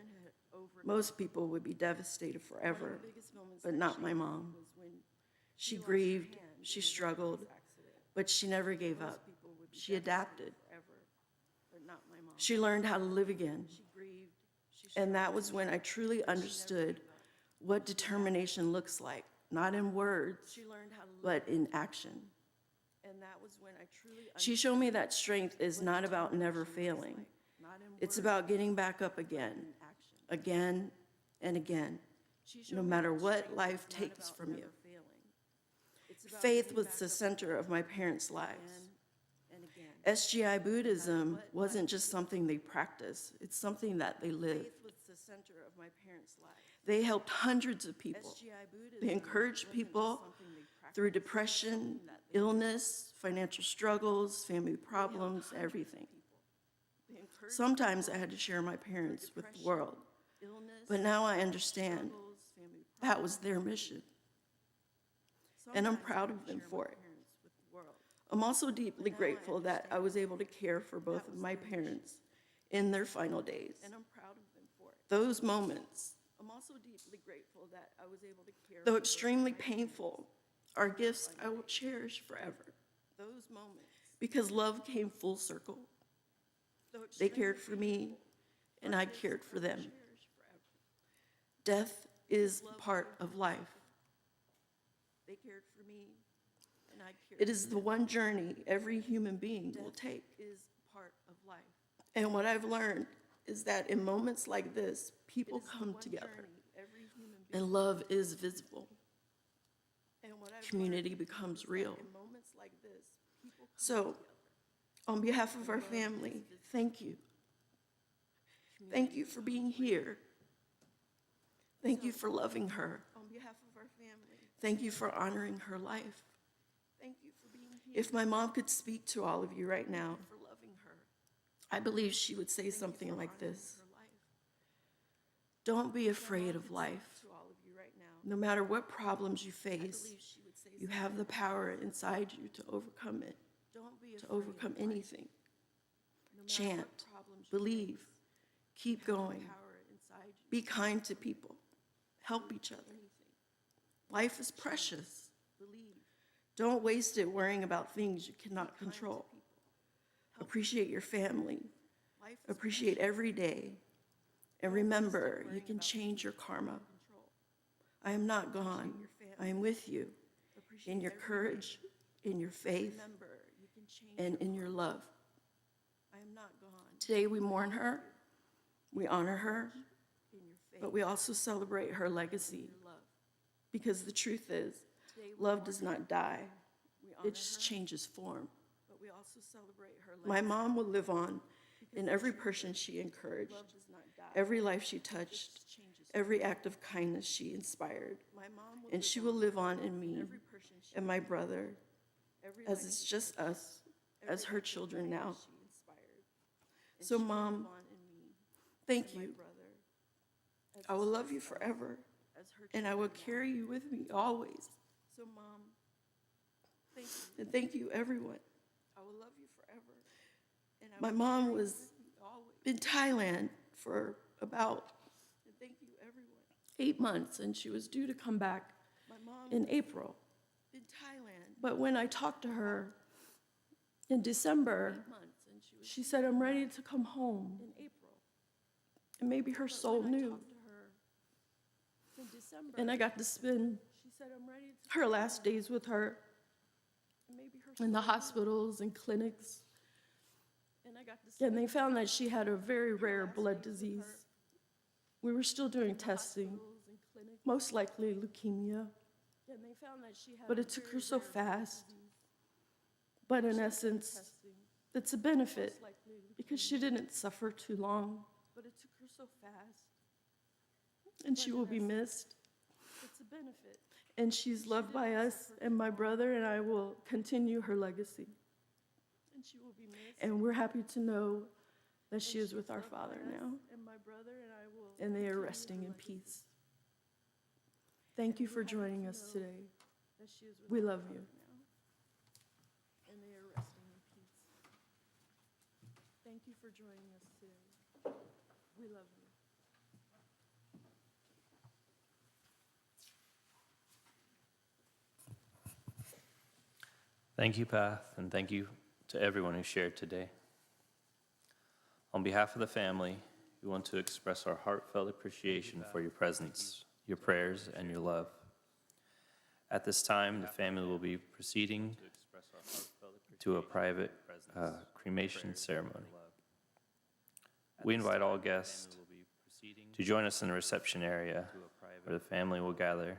Most people would be devastated forever, but not my mom. She grieved, she struggled, but she never gave up. She adapted. She learned how to live again. And that was when I truly understood what determination looks like, not in words, but in action. She showed me that strength is not about never failing. It's about getting back up again, again and again. no matter what life takes from you. Faith was the center of my parents' lives. SGI Buddhism wasn't just something they practiced, it's something that they lived. They helped hundreds of people. They encouraged people through depression, illness, financial struggles, family problems, everything. Sometimes I had to share my parents with the world, but now I understand that was their mission, and I'm proud of them for it. I'm also deeply grateful that I was able to care for both of my parents in their final days. Those moments, though extremely painful, are gifts I will cherish forever. Because love came full circle. They cared for me, and I cared for them. Death is part of life. It is the one journey every human being will take. And what I've learned is that in moments like this, people come together, and love is visible. Community becomes real. So, on behalf of our family, thank you. Thank you for being here. Thank you for loving her. Thank you for honoring her life. If my mom could speak to all of you right now, I believe she would say something like this. Don't be afraid of life. No matter what problems you face, you have the power inside you to overcome it, to overcome anything. Chant, believe, keep going. Be kind to people. Help each other. Life is precious. Don't waste it worrying about things you cannot control. Appreciate your family. Appreciate every day. And remember, you can change your karma. I am not gone. I am with you in your courage, in your faith, and in your love. Today we mourn her, we honor her, but we also celebrate her legacy. Because the truth is, love does not die. It just changes form. My mom will live on in every person she encouraged, every life she touched, every act of kindness she inspired. And she will live on in me and my brother, as it's just us, as her children now. So, Mom, thank you. I will love you forever, and I will carry you with me always. So, Mom, thank you. And thank you, everyone. I will love you forever. My mom was in Thailand for about 8 months, and she was due to come back in April. But when I talked to her in December, she said, I'm ready to come home. And maybe her soul knew. And I got to spend her last days with her in the hospitals and clinics. And they found that she had a very rare blood disease. We were still doing testing, most likely leukemia. But it took her so fast. But in essence, it's a benefit because she didn't suffer too long. And she will be missed. And she's loved by us, and my brother and I will continue her legacy. And we're happy to know that she is with our Father now, and they are resting in peace. Thank you for joining us today. We love you. Thank you for joining us today. We love you. Thank you, Path, and thank you to everyone who shared today. On behalf of the family, we want to express our heartfelt appreciation for your presence, your prayers, and your love. At this time, the family will be proceeding to a private cremation ceremony. We invite all guests to join us in the reception area where the family will gather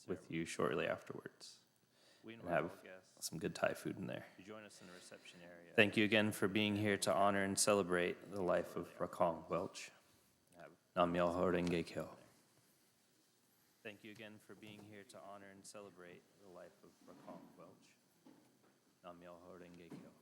with you shortly afterwards and have some good Thai food in there. Thank you again for being here to honor and celebrate the life of Prakong Welch. Nam Myoho Renge Kyo. Thank you again for being here to honor and celebrate the life of Prakong Welch. Nam Myoho Renge Kyo.